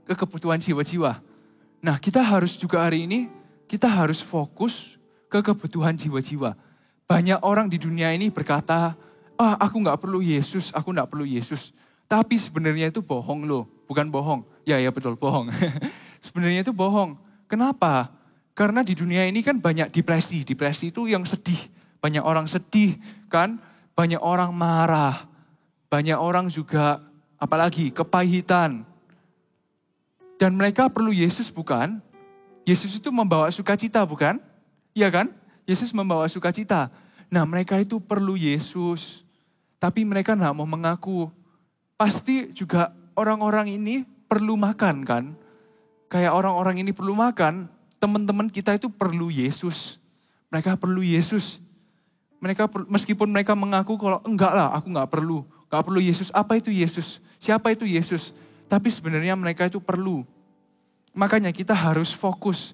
Ke kebutuhan jiwa-jiwa. Nah, kita harus juga hari ini, kita harus fokus ke kebutuhan jiwa-jiwa. Banyak orang di dunia ini berkata, aku gak perlu Yesus, aku gak perlu Yesus. Tapi sebenarnya itu bohong loh, bukan bohong. Ya betul, bohong. Sebenarnya itu bohong. Kenapa? Karena di dunia ini kan banyak depresi. Depresi itu yang sedih. Banyak orang sedih kan, banyak orang marah. Banyak orang juga, apalagi kepahitan. Dan mereka perlu Yesus bukan? Yesus itu membawa sukacita bukan? Iya kan? Yesus membawa sukacita. Nah mereka itu perlu Yesus. Tapi mereka gak mau mengaku. Pasti juga orang-orang ini perlu makan kan? Kayak orang-orang ini perlu makan, teman-teman kita itu perlu Yesus. Mereka perlu Yesus. Meskipun mereka mengaku kalau enggak lah, aku gak perlu Yesus. Apa itu Yesus? Siapa itu Yesus? Tapi sebenarnya mereka itu perlu. Makanya kita harus fokus.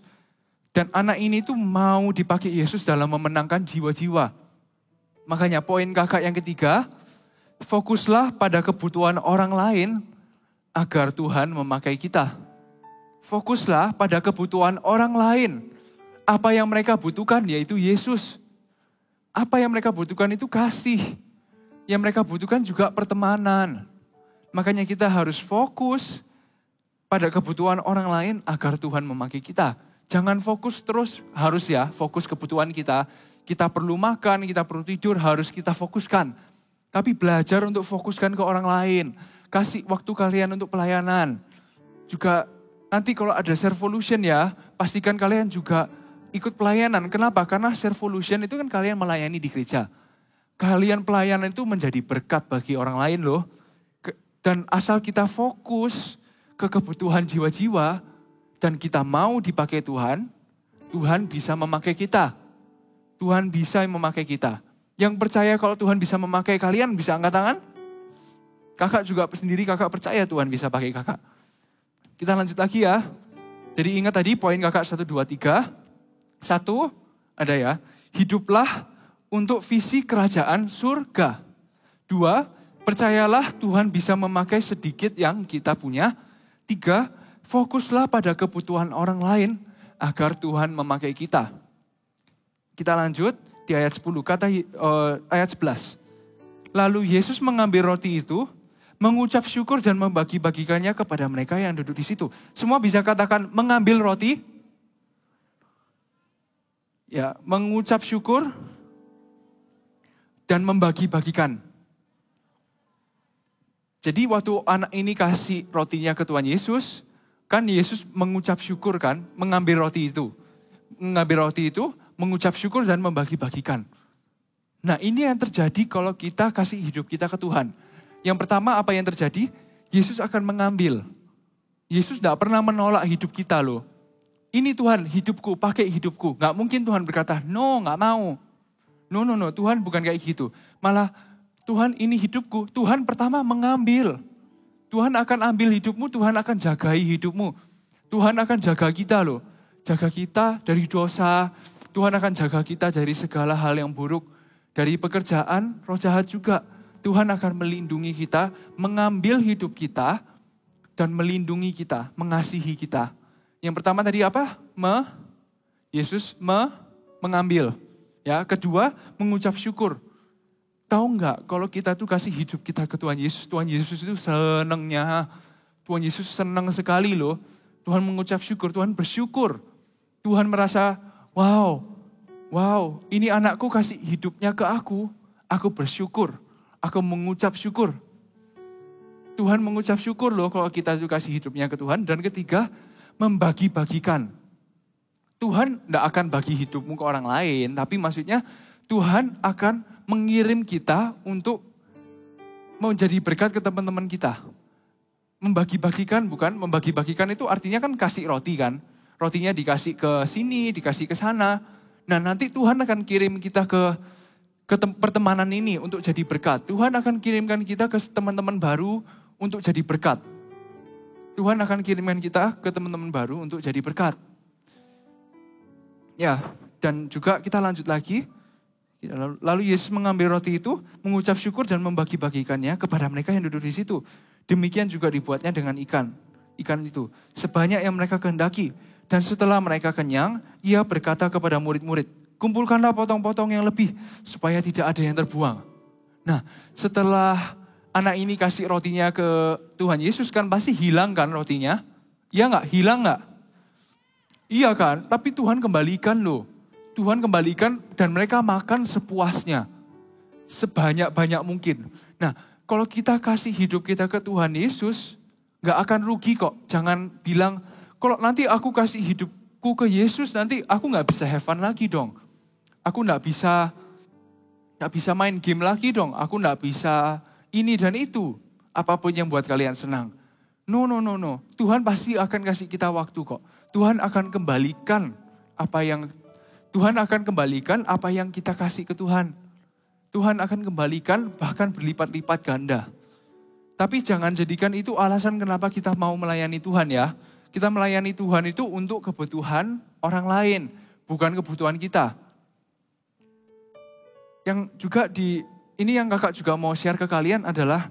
Dan anak ini tuh mau dipakai Yesus dalam memenangkan jiwa-jiwa. Makanya poin kakak yang ketiga, fokuslah pada kebutuhan orang lain agar Tuhan memakai kita. Fokuslah pada kebutuhan orang lain. Apa yang mereka butuhkan yaitu Yesus. Apa yang mereka butuhkan itu kasih. Yang mereka butuhkan juga pertemanan. Makanya kita harus fokus pada kebutuhan orang lain agar Tuhan memakai kita. Jangan fokus terus, harus ya fokus kebutuhan kita. Kita perlu makan, kita perlu tidur, harus kita fokuskan. Tapi belajar untuk fokuskan ke orang lain. Kasih waktu kalian untuk pelayanan. Juga nanti kalau ada Servolution ya, pastikan kalian juga ikut pelayanan. Kenapa? Karena Servolution itu kan kalian melayani di gereja. Kalian pelayanan itu menjadi berkat bagi orang lain loh. Dan asal kita fokus ke kebutuhan jiwa-jiwa dan kita mau dipakai Tuhan, Tuhan bisa memakai kita. Tuhan bisa memakai kita. Yang percaya kalau Tuhan bisa memakai kalian bisa angkat tangan? Kakak juga sendiri kakak percaya Tuhan bisa pakai kakak. Kita lanjut lagi ya. Jadi ingat tadi poin kakak 1, 2, 3. 1 ada ya. Hiduplah untuk visi kerajaan surga. 2, percayalah Tuhan bisa memakai sedikit yang kita punya. 3, fokuslah pada kebutuhan orang lain agar Tuhan memakai kita. Kita lanjut di ayat 10, ayat 11. Lalu Yesus mengambil roti itu, mengucap syukur dan membagi-bagikannya kepada mereka yang duduk di situ. Semua bisa katakan mengambil roti. Ya, mengucap syukur dan membagi-bagikan. Jadi waktu anak ini kasih rotinya ke Tuhan Yesus, kan Yesus mengucap syukur kan, mengambil roti itu. Mengambil roti itu, mengucap syukur dan membagi-bagikan. Nah, ini yang terjadi kalau kita kasih hidup kita ke Tuhan. Yang pertama apa yang terjadi? Yesus akan mengambil. Yesus tidak pernah menolak hidup kita loh. Ini Tuhan, hidupku, pakai hidupku. Gak mungkin Tuhan berkata, no, gak mau. No, Tuhan bukan kayak gitu. Malah, Tuhan ini hidupku. Tuhan pertama mengambil. Tuhan akan ambil hidupmu, Tuhan akan jagai hidupmu. Tuhan akan jaga kita loh. Jaga kita dari dosa. Tuhan akan jaga kita dari segala hal yang buruk. Dari pekerjaan, roh jahat juga. Tuhan akan melindungi kita, mengambil hidup kita, dan melindungi kita, mengasihi kita. Yang pertama tadi apa? Yesus mengambil. Ya, kedua, mengucap syukur. Tahu nggak kalau kita tuh kasih hidup kita ke Tuhan Yesus itu senangnya. Tuhan Yesus senang sekali loh. Tuhan mengucap syukur, Tuhan bersyukur. Tuhan merasa, wow, ini anakku kasih hidupnya ke aku bersyukur. Aku mengucap syukur. Tuhan mengucap syukur loh kalau kita tuh kasih hidupnya ke Tuhan. Dan ketiga, membagi-bagikan. Tuhan tidak akan bagi hidupmu ke orang lain, tapi maksudnya Tuhan akan mengirim kita untuk menjadi berkat ke teman-teman kita. Membagi-bagikan bukan? Membagi-bagikan itu artinya kan kasih roti kan. Rotinya dikasih ke sini, dikasih ke sana. Nah nanti Tuhan akan kirim kita ke pertemanan ini untuk jadi berkat. Tuhan akan kirimkan kita ke teman-teman baru untuk jadi berkat. Tuhan akan kirimkan kita ke teman-teman baru untuk jadi berkat. Ya, dan juga kita lanjut lagi. Lalu Yesus mengambil roti itu, mengucap syukur dan membagi-bagikannya kepada mereka yang duduk di situ. Demikian juga dibuatnya dengan ikan itu. Sebanyak yang mereka kehendaki. Dan setelah mereka kenyang, ia berkata kepada murid-murid, kumpulkanlah potong-potong yang lebih, supaya tidak ada yang terbuang. Nah, setelah anak ini kasih rotinya ke Tuhan Yesus, kan pasti hilang kan rotinya? Iya nggak? Hilang nggak? Iya kan? Tapi Tuhan kembalikan loh. Tuhan kembalikan dan mereka makan sepuasnya. Sebanyak-banyak mungkin. Nah, kalau kita kasih hidup kita ke Tuhan Yesus, nggak akan rugi kok. Jangan bilang, kalau nanti aku kasih hidupku ke Yesus, nanti aku nggak bisa have fun lagi dong. Aku nggak bisa main game lagi dong. Aku nggak bisa ini dan itu. Apapun yang buat kalian senang. No. Tuhan pasti akan kasih kita waktu kok. Tuhan akan kembalikan apa yang kita kasih ke Tuhan. Tuhan akan kembalikan bahkan berlipat-lipat ganda. Tapi jangan jadikan itu alasan kenapa kita mau melayani Tuhan ya. Kita melayani Tuhan itu untuk kebutuhan orang lain, bukan kebutuhan kita. Yang juga ini yang kakak juga mau share ke kalian adalah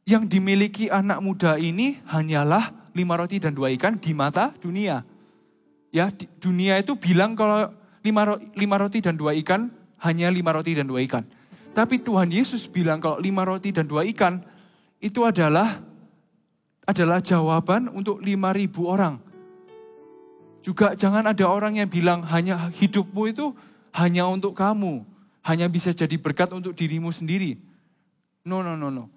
yang dimiliki anak muda ini hanyalah 5 roti dan 2 ikan di mata dunia. Ya, dunia itu bilang kalau 5 roti dan 2 ikan hanya 5 roti dan 2 ikan. Tapi Tuhan Yesus bilang kalau 5 roti dan 2 ikan itu adalah jawaban untuk 5.000 orang. Juga jangan ada orang yang bilang hanya hidupmu itu hanya untuk kamu. Hanya bisa jadi berkat untuk dirimu sendiri. No.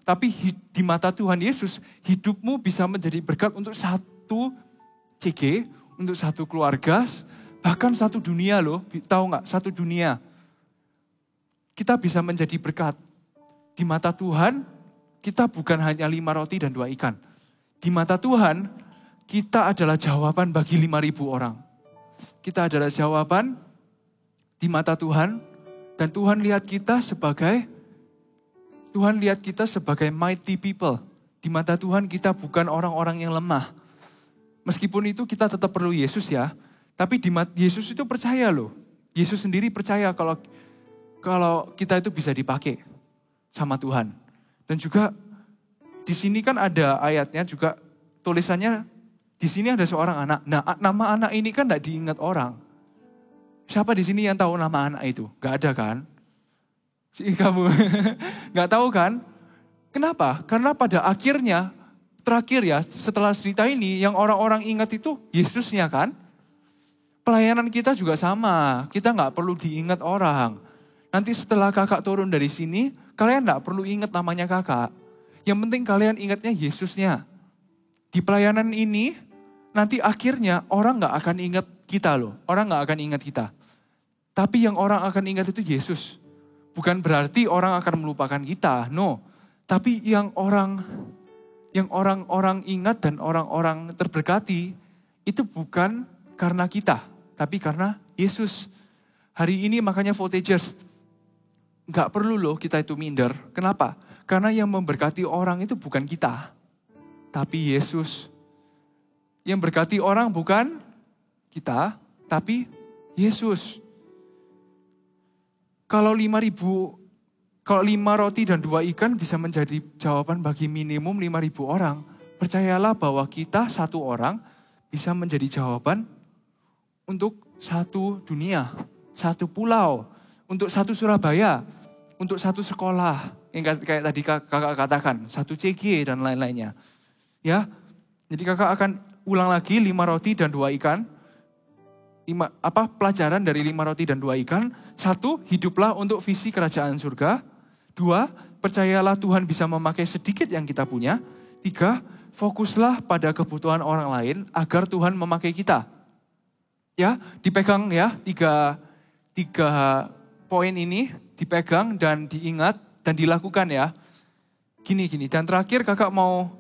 Tapi di mata Tuhan Yesus, hidupmu bisa menjadi berkat untuk satu CG, untuk satu keluarga, bahkan satu dunia loh. Tahu nggak? Satu dunia. Kita bisa menjadi berkat. Di mata Tuhan, kita bukan hanya 5 roti dan 2 ikan. Di mata Tuhan, kita adalah jawaban bagi 5.000 orang. Kita adalah jawaban di mata Tuhan, dan Tuhan lihat kita sebagai mighty people. Di mata Tuhan kita bukan orang-orang yang lemah. Meskipun itu kita tetap perlu Yesus ya. Tapi Yesus itu percaya loh. Yesus sendiri percaya kalau kita itu bisa dipakai sama Tuhan. Dan juga di sini kan ada ayatnya juga tulisannya di sini ada seorang anak. Nah, nama anak ini kan tidak diingat orang. Siapa di sini yang tahu nama anak itu? Gak ada kan? Kamu nggak tahu kan? Kenapa? Karena pada akhirnya, terakhir ya, setelah cerita ini, yang orang-orang ingat itu Yesusnya kan? Pelayanan kita juga sama, kita nggak perlu diingat orang. Nanti setelah kakak turun dari sini, kalian nggak perlu ingat namanya kakak. Yang penting kalian ingatnya Yesusnya. Di pelayanan ini, nanti akhirnya orang nggak akan ingat kita loh. Orang nggak akan ingat kita. Tapi yang orang akan ingat itu Yesus. Bukan berarti orang akan melupakan kita, no. Tapi yang orang-orang ingat dan orang-orang terberkati, itu bukan karena kita, tapi karena Yesus. Hari ini makanya Voltagers, nggak perlu loh kita itu minder. Kenapa? Karena yang memberkati orang itu bukan kita, tapi Yesus. Yang berkati orang bukan kita, tapi Yesus. Kalau 5 roti dan 2 ikan bisa menjadi jawaban bagi minimum 5.000 orang, percayalah bahwa kita satu orang bisa menjadi jawaban untuk satu dunia, satu pulau, untuk satu Surabaya, untuk satu sekolah, yang kayak tadi kakak katakan, satu CG dan lain-lainnya. Ya, jadi kakak akan ulang lagi 5 roti dan 2 ikan. Pelajaran dari 5 roti dan 2 ikan. 1, hiduplah untuk visi kerajaan surga. 2, percayalah Tuhan bisa memakai sedikit yang kita punya. 3, fokuslah pada kebutuhan orang lain agar Tuhan memakai kita. Ya, dipegang ya, 3 poin ini dipegang dan diingat dan dilakukan ya. Gini. Dan terakhir kakak mau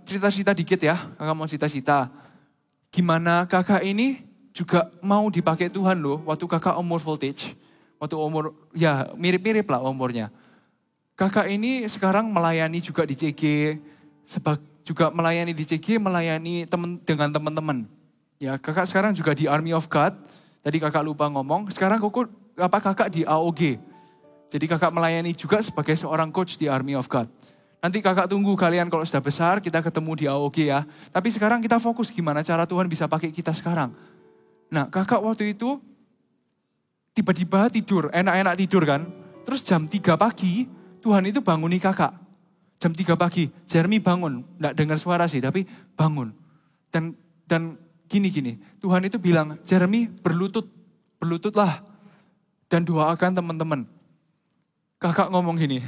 cerita-cerita dikit ya. Kakak mau cerita-cerita. Gimana kakak ini juga mau dipakai Tuhan loh, waktu kakak umur Voltage, waktu umur, ya mirip-mirip lah umurnya. Kakak ini sekarang melayani juga di CG, juga melayani di CG, melayani dengan teman-teman. Ya, kakak sekarang juga di Army of God, tadi kakak lupa ngomong, sekarang kakak di AOG. Jadi kakak melayani juga sebagai seorang coach di Army of God. Nanti kakak tunggu kalian kalau sudah besar, kita ketemu di AOG ya. Tapi sekarang kita fokus gimana cara Tuhan bisa pakai kita sekarang. Nah, kakak waktu itu tiba-tiba tidur, enak-enak tidur kan. Terus jam 3 pagi, Tuhan itu banguni kakak. Jam 3 pagi, Jeremy bangun. Nggak dengar suara sih, tapi bangun. Dan gini, Tuhan itu bilang, Jeremy berlututlah. Dan doakan teman-teman. Kakak ngomong gini,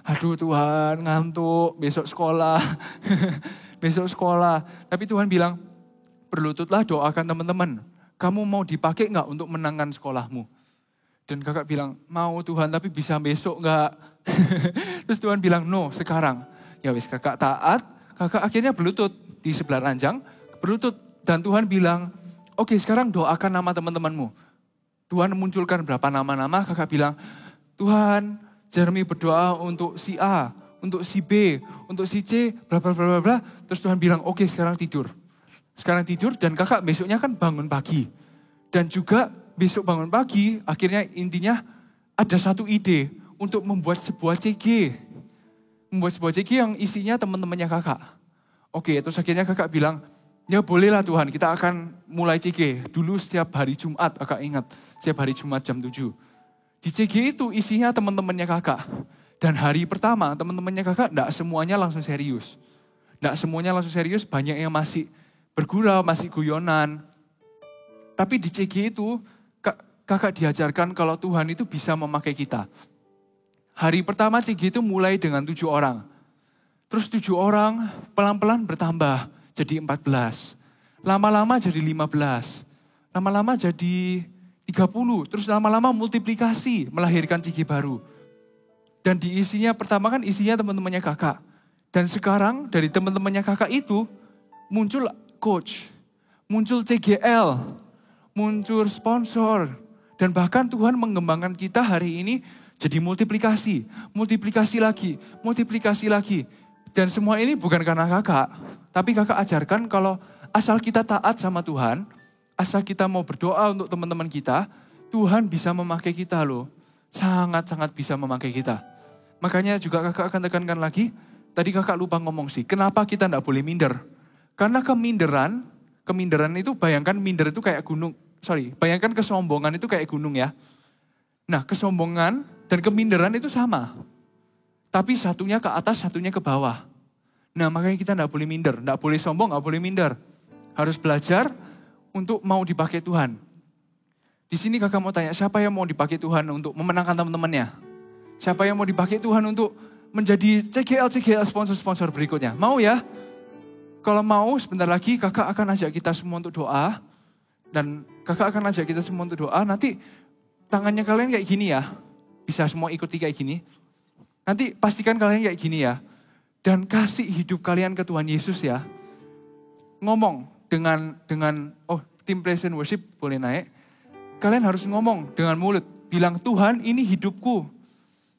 aduh Tuhan ngantuk, besok sekolah. Besok sekolah. Tapi Tuhan bilang, berlututlah, doakan teman-teman. Kamu mau dipakai nggak untuk menangkan sekolahmu? Dan kakak bilang, mau Tuhan, tapi bisa besok nggak? Terus Tuhan bilang, no, sekarang. Ya wis, kakak taat, kakak akhirnya berlutut di sebelah ranjang, berlutut. Dan Tuhan bilang, oke, sekarang doakan nama teman-temanmu. Tuhan munculkan berapa nama-nama, kakak bilang, Tuhan, Jeremy berdoa untuk si A, untuk si B, untuk si C, bla bla bla bla. Terus Tuhan bilang, oke, sekarang tidur. Sekarang tidur dan kakak besoknya kan bangun pagi. Dan juga besok bangun pagi, akhirnya intinya ada satu ide untuk membuat sebuah CG. Membuat sebuah CG yang isinya teman-temannya kakak. Oke, terus akhirnya kakak bilang, ya bolehlah Tuhan, kita akan mulai CG. Dulu setiap hari Jumat, kakak ingat, setiap hari Jumat jam 7. Di CG itu isinya teman-temannya kakak. Dan hari pertama teman-temannya kakak enggak semuanya langsung serius. Banyak yang masih bergurau, masih guyonan. Tapi di CG itu, kakak diajarkan kalau Tuhan itu bisa memakai kita. Hari pertama CG itu mulai dengan 7 orang. Terus 7 orang pelan-pelan bertambah jadi 14. Lama-lama jadi 15. Lama-lama jadi 30. Terus lama-lama multiplikasi, melahirkan CG baru. Dan diisinya, pertama kan isinya teman-temannya kakak. Dan sekarang dari teman-temannya kakak itu, muncul coach, muncul CGL, muncul sponsor, dan bahkan Tuhan mengembangkan kita hari ini jadi multiplikasi lagi. Dan semua ini bukan karena kakak, tapi kakak ajarkan kalau asal kita taat sama Tuhan, asal kita mau berdoa untuk teman-teman kita, Tuhan bisa memakai kita loh, sangat-sangat bisa memakai kita. Makanya juga kakak akan tekankan lagi, tadi kakak lupa ngomong sih, kenapa kita tidak boleh minder? Karena keminderan itu bayangkan minder itu kayak gunung, bayangkan kesombongan itu kayak gunung ya. Nah, kesombongan dan keminderan itu sama. Tapi satunya ke atas, satunya ke bawah. Nah, makanya kita enggak boleh minder, enggak boleh sombong, enggak boleh minder. Harus belajar untuk mau dipakai Tuhan. Di sini kakak mau tanya, siapa yang mau dipakai Tuhan untuk memenangkan teman-temannya? Siapa yang mau dipakai Tuhan untuk menjadi CGL sponsor-sponsor berikutnya? Mau ya? Kalau mau, sebentar lagi kakak akan ajak kita semua untuk doa. Dan kakak akan ajak kita semua untuk doa. Nanti tangannya kalian kayak gini ya. Bisa semua ikuti kayak gini. Nanti pastikan kalian kayak gini ya. Dan kasih hidup kalian ke Tuhan Yesus ya. Ngomong dengan tim praise and worship boleh naik. Kalian harus ngomong dengan mulut. Bilang, Tuhan ini hidupku.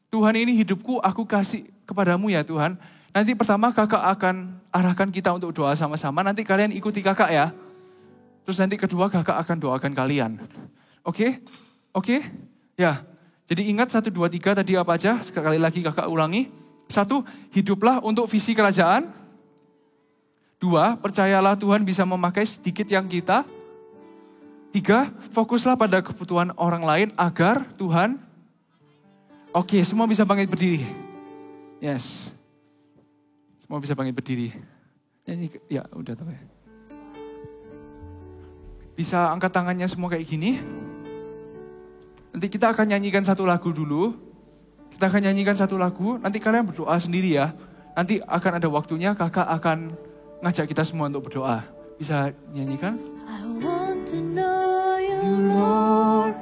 Tuhan ini hidupku, aku kasih kepadamu ya Tuhan. Nanti pertama kakak akan arahkan kita untuk doa sama-sama. Nanti kalian ikuti kakak ya. Terus nanti kedua kakak akan doakan kalian. Oke? Oke? Ya. Jadi ingat 1, 2, 3 tadi apa aja? Sekali lagi kakak ulangi. 1, hiduplah untuk visi kerajaan. 2, percayalah Tuhan bisa memakai sedikit yang kita. 3, fokuslah pada kebutuhan orang lain agar Tuhan. Oke, semua bisa bangkit berdiri. Yes. Semua bisa bangkit berdiri. Ini ya udah tahu ya. Bisa angkat tangannya semua kayak gini. Nanti kita akan nyanyikan satu lagu dulu. Kita akan nyanyikan satu lagu. Nanti kalian berdoa sendiri ya. Nanti akan ada waktunya kakak akan ngajak kita semua untuk berdoa. Bisa nyanyikan? I want to know you, Lord.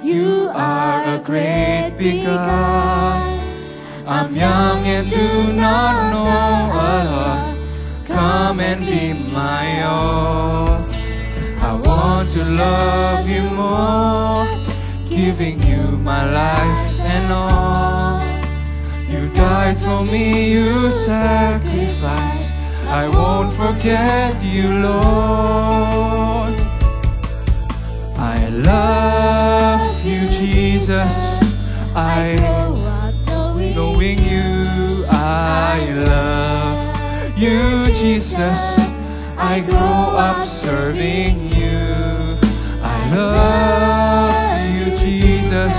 You are a great big God. I'm young and do not know a lot. Come and be my all. I want to love you more, giving you my life and all. You died for me, you sacrificed. I won't forget you, Lord. I love you, Jesus. I knowing you, I love you, Jesus. I grow up serving you. I love you, Jesus.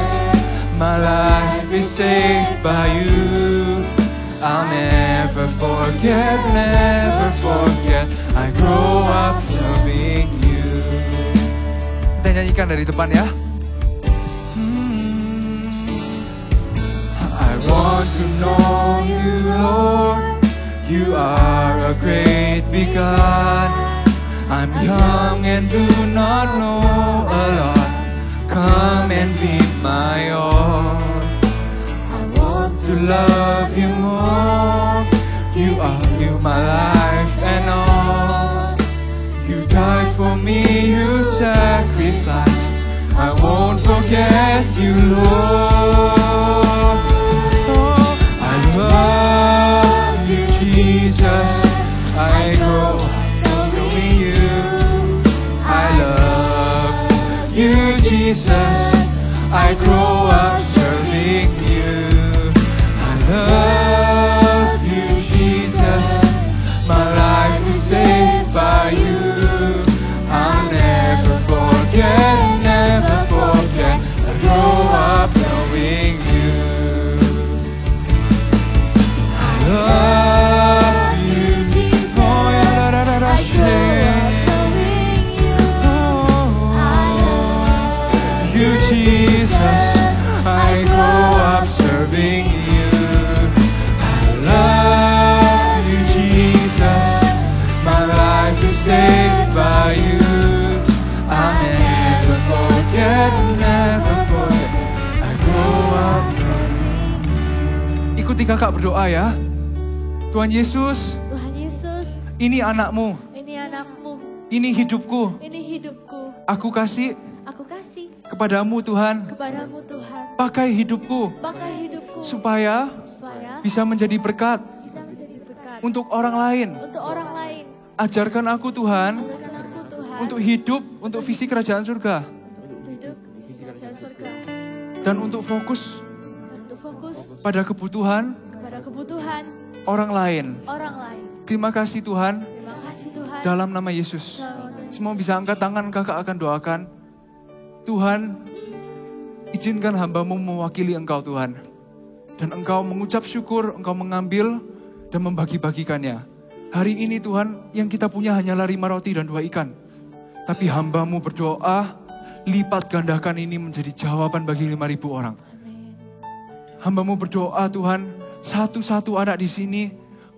My life is saved by you. I'll never forget, never forget. I grow up serving you. Kita nyanyikan dari depan ya. I want to know you, Lord. You are a great big God. I'm young and do not know a lot. Come and be my all. I want to love you more. You are my life and all. You died for me, you sacrificed. I won't forget you, Lord. Oh, I love you, Jesus. I grow up knowing you. I love you, Jesus. I grow up serving you. I love you, Jesus. My life is saved by you. I'll never forget, never forget. I grow up knowing you. I love you, Jesus. Oh, yeah, da, da, da, da, you, Jesus. I grow up serving you. I love you, Jesus. My life is saved by you. I'll never forget, never forget. I grow up knowing you. Ikuti kakak berdoa ya. Tuhan Yesus, Tuhan Yesus, ini anakmu, ini anakmu, ini hidupku. ini hidupku. Aku kasih Aku kasih kepadamu Tuhan. kepadamu Tuhan. Pakai hidupku Pakai hidupku supaya supaya bisa menjadi berkat bisa menjadi berkat untuk orang lain. untuk orang lain. Ajarkan aku Tuhan Ajarkan aku Tuhan untuk hidup untuk visi kerajaan surga untuk hidup di kerajaan surga dan untuk fokus dan untuk fokus pada kebutuhan kepada kebutuhan orang lain. orang lain. Terima kasih Tuhan, Terima kasih Tuhan. dalam nama Yesus. Dalam nama Tuhan. Semua bisa angkat tangan, kakak akan doakan. Tuhan, izinkan hamba-Mu mewakili Engkau Tuhan. Dan Engkau mengucap syukur, Engkau mengambil dan membagi-bagikannya. Hari ini Tuhan, yang kita punya hanyalah 5 roti dan 2 ikan. Tapi hamba-Mu berdoa, lipat gandakan ini menjadi jawaban bagi 5.000 orang. Hamba-Mu berdoa Tuhan, satu-satu anak di sini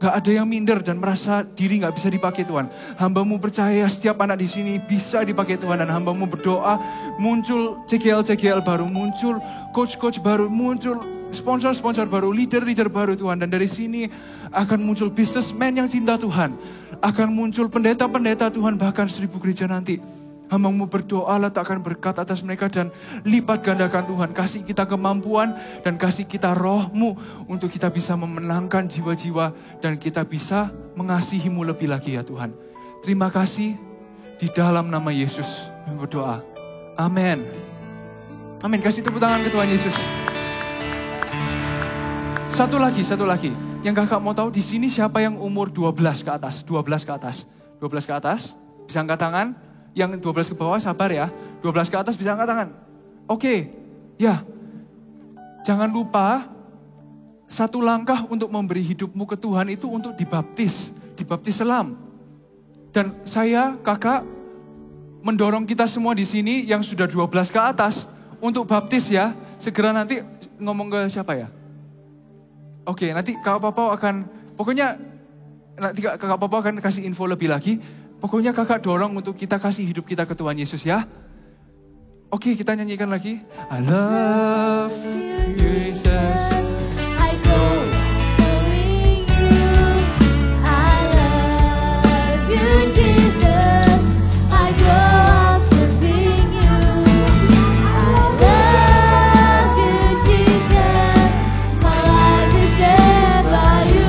gak ada yang minder dan merasa diri gak bisa dipakai Tuhan. Hamba-Mu percaya setiap anak di sini bisa dipakai Tuhan. Dan hamba-Mu berdoa muncul CGL baru, muncul coach-coach baru, muncul sponsor-sponsor baru, leader-leader baru Tuhan. Dan dari sini akan muncul businessman yang cinta Tuhan. Akan muncul pendeta-pendeta Tuhan, bahkan 1000 gereja nanti. Hamba-Mu berdoa, letakkan berkat atas mereka dan lipat gandakan Tuhan. Kasih kita kemampuan dan kasih kita roh-Mu untuk kita bisa memenangkan jiwa-jiwa dan kita bisa mengasihi-Mu lebih lagi ya Tuhan. Terima kasih di dalam nama Yesus kami berdoa. Amin. Amin. Kasih tepuk tangan ke Tuhan Yesus. Satu lagi. Yang kakak mau tahu di sini siapa yang umur 12 ke atas? 12 ke atas. Bisa angkat tangan. Yang 12 ke bawah sabar ya. 12 ke atas bisa angkat tangan. Oke. Ya. Jangan lupa satu langkah untuk memberi hidupmu ke Tuhan itu untuk dibaptis. Dibaptis selam. Dan saya, kakak, mendorong kita semua di sini yang sudah 12 ke atas untuk baptis ya. Segera nanti ngomong ke siapa ya? Oke, nanti Kakak Papa akan, pokoknya nanti Kakak Papa akan kasih info lebih lagi. Pokoknya kakak dorong untuk kita kasih hidup kita ke Tuhan Yesus ya. Oke, kita nyanyikan lagi. I love you, Jesus. I go knowing you. I love you, Jesus. I grow up serving you. I love you, Jesus. My life is saved by you.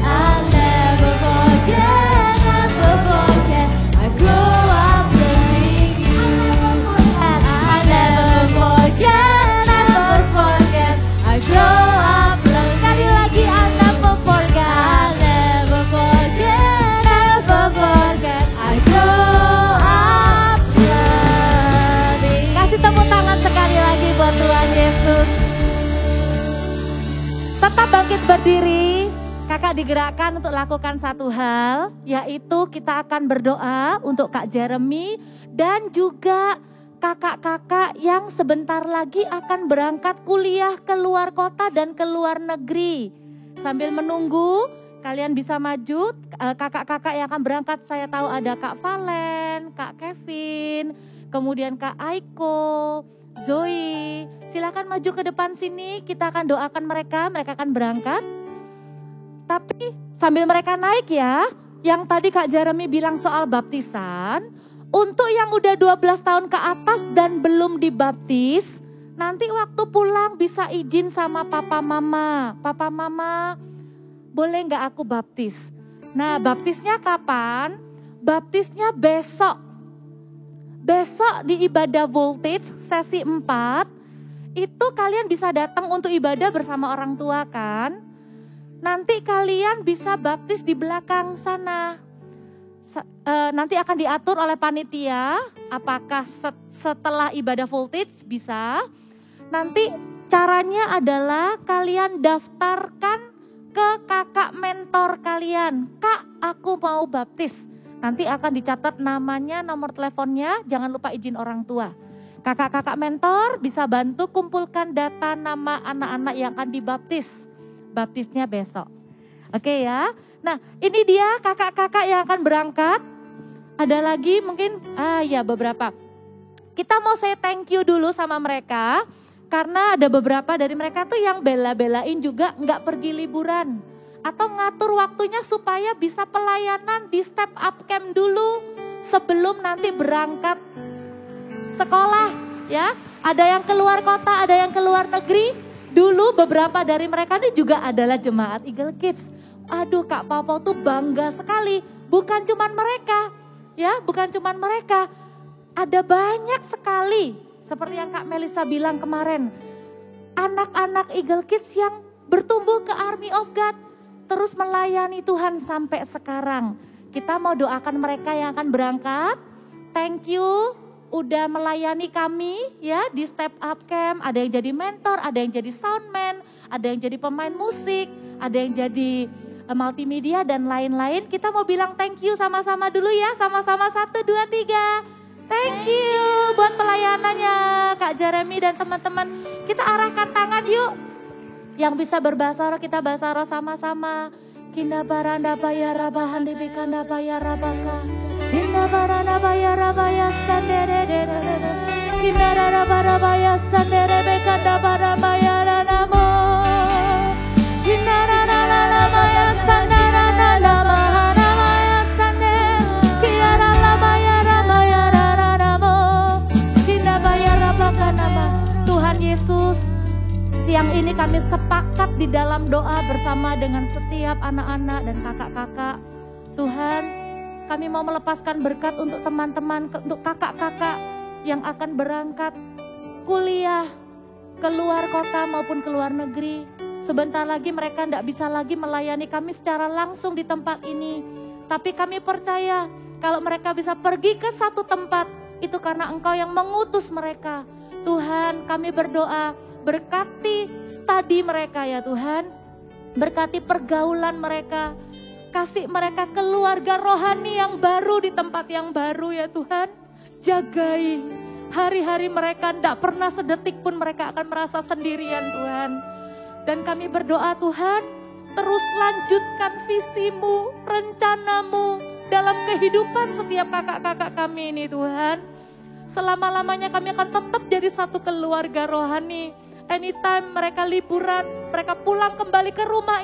I'll never forget. I grow up loving you. I never forget. I grow up loving. Sekali lagi, I never forget. I never forget. I grow up loving. Kasih tepuk tangan sekali lagi buat Tuhan Yesus. Tetap bangkit berdiri. Kakak digerakkan untuk lakukan satu hal, yaitu kita akan berdoa untuk Kak Jeremy dan juga kakak-kakak yang sebentar lagi akan berangkat kuliah ke luar kota dan ke luar negeri. Sambil menunggu, kalian bisa maju, kakak-kakak yang akan berangkat saya tahu ada Kak Valen, Kak Kevin, kemudian Kak Aiko, Zoe. Silakan maju ke depan sini, kita akan doakan mereka akan berangkat. Tapi sambil mereka naik ya, yang tadi Kak Jeremy bilang soal baptisan, untuk yang udah 12 tahun ke atas dan belum dibaptis, nanti waktu pulang bisa izin sama papa mama. Papa mama, boleh gak aku baptis? Nah, baptisnya kapan? Baptisnya besok. Besok di ibadah voltage sesi 4, itu kalian bisa datang untuk ibadah bersama orang tua kan? Nanti kalian bisa baptis di belakang sana. Nanti akan diatur oleh panitia, apakah setelah ibadah voltage bisa. Nanti caranya adalah kalian daftarkan ke kakak mentor kalian. Kak, aku mau baptis. Nanti akan dicatat namanya, nomor teleponnya, jangan lupa izin orang tua. Kakak-kakak mentor bisa bantu kumpulkan data nama anak-anak yang akan dibaptis. Baptisnya besok. Oke ya. Nah, ini dia kakak-kakak yang akan berangkat. Ada lagi mungkin, ya beberapa. Kita mau say thank you dulu sama mereka. Karena ada beberapa dari mereka tuh yang bela-belain juga nggak pergi liburan. Atau ngatur waktunya supaya bisa pelayanan di step up camp dulu. Sebelum nanti berangkat sekolah ya. Ada yang keluar kota, ada yang keluar negeri. Dulu beberapa dari mereka ini juga adalah jemaat Eagle Kids. Aduh Kak Papa tuh bangga sekali. Bukan cuman mereka, ya bukan cuman mereka. Ada banyak sekali, seperti yang Kak Melisa bilang kemarin. Anak-anak Eagle Kids yang bertumbuh ke Army of God. Terus melayani Tuhan sampai sekarang. Kita mau doakan mereka yang akan berangkat. Thank you udah melayani kami ya di Step Up Camp. Ada yang jadi mentor, ada yang jadi soundman, ada yang jadi pemain musik, ada yang jadi multimedia dan lain-lain. Kita mau bilang thank you sama-sama dulu ya, sama-sama 1, 2, 3. Thank you buat pelayanannya Kak Jeremy dan teman-teman. Kita arahkan tangan yuk. Yang bisa berbahasa roh kita bahasa roh sama-sama. Kinda baranda baya rabahan dibikanda baya rabaka. Kinda baranda baya rabaya sandere. Kinda rabaya sandere bekanda barabaya ranamo. Kinda rabaya sandere namaya sandere. Kiara labaya rabaya ranamo. Kinda baya rabaka nama. Tuhan Yesus, siang ini kami sepakat di dalam doa bersama dengan setiap anak-anak dan kakak-kakak. Tuhan, kami mau melepaskan berkat untuk teman-teman, untuk kakak-kakak yang akan berangkat kuliah ke luar kota maupun ke luar negeri. Sebentar lagi mereka tidak bisa lagi melayani kami secara langsung di tempat ini. Tapi kami percaya kalau mereka bisa pergi ke satu tempat, itu karena Engkau yang mengutus mereka. Tuhan, kami berdoa, berkati studi mereka ya Tuhan. Berkati pergaulan mereka. Kasih mereka keluarga rohani yang baru di tempat yang baru ya Tuhan. Jagai hari-hari mereka, tidak pernah sedetik pun mereka akan merasa sendirian Tuhan. Dan kami berdoa Tuhan, terus lanjutkan visimu, rencanamu dalam kehidupan setiap kakak-kakak kami ini Tuhan. Selama-lamanya kami akan tetap jadi satu keluarga rohani. Anytime mereka liburan, mereka pulang kembali ke rumah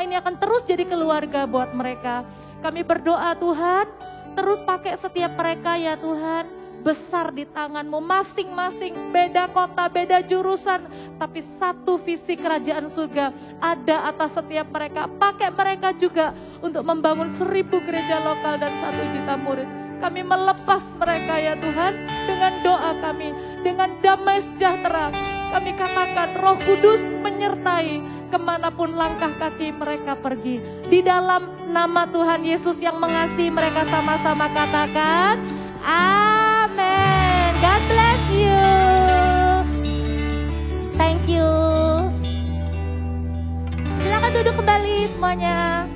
ini akan terus jadi keluarga buat mereka. Kami berdoa Tuhan, terus pakai setiap mereka ya Tuhan. Besar di tangan-Mu, masing-masing beda kota, beda jurusan, tapi satu visi kerajaan surga ada atas setiap mereka. Pakai mereka juga untuk membangun 1000 gereja lokal dan 1 juta murid. Kami melepas mereka ya Tuhan dengan doa kami, dengan damai sejahtera. Kami katakan Roh Kudus menyertai kemanapun langkah kaki mereka pergi. Di dalam nama Tuhan Yesus yang mengasihi mereka, sama-sama katakan amin. God bless you. Thank you. Silakan duduk kembali semuanya.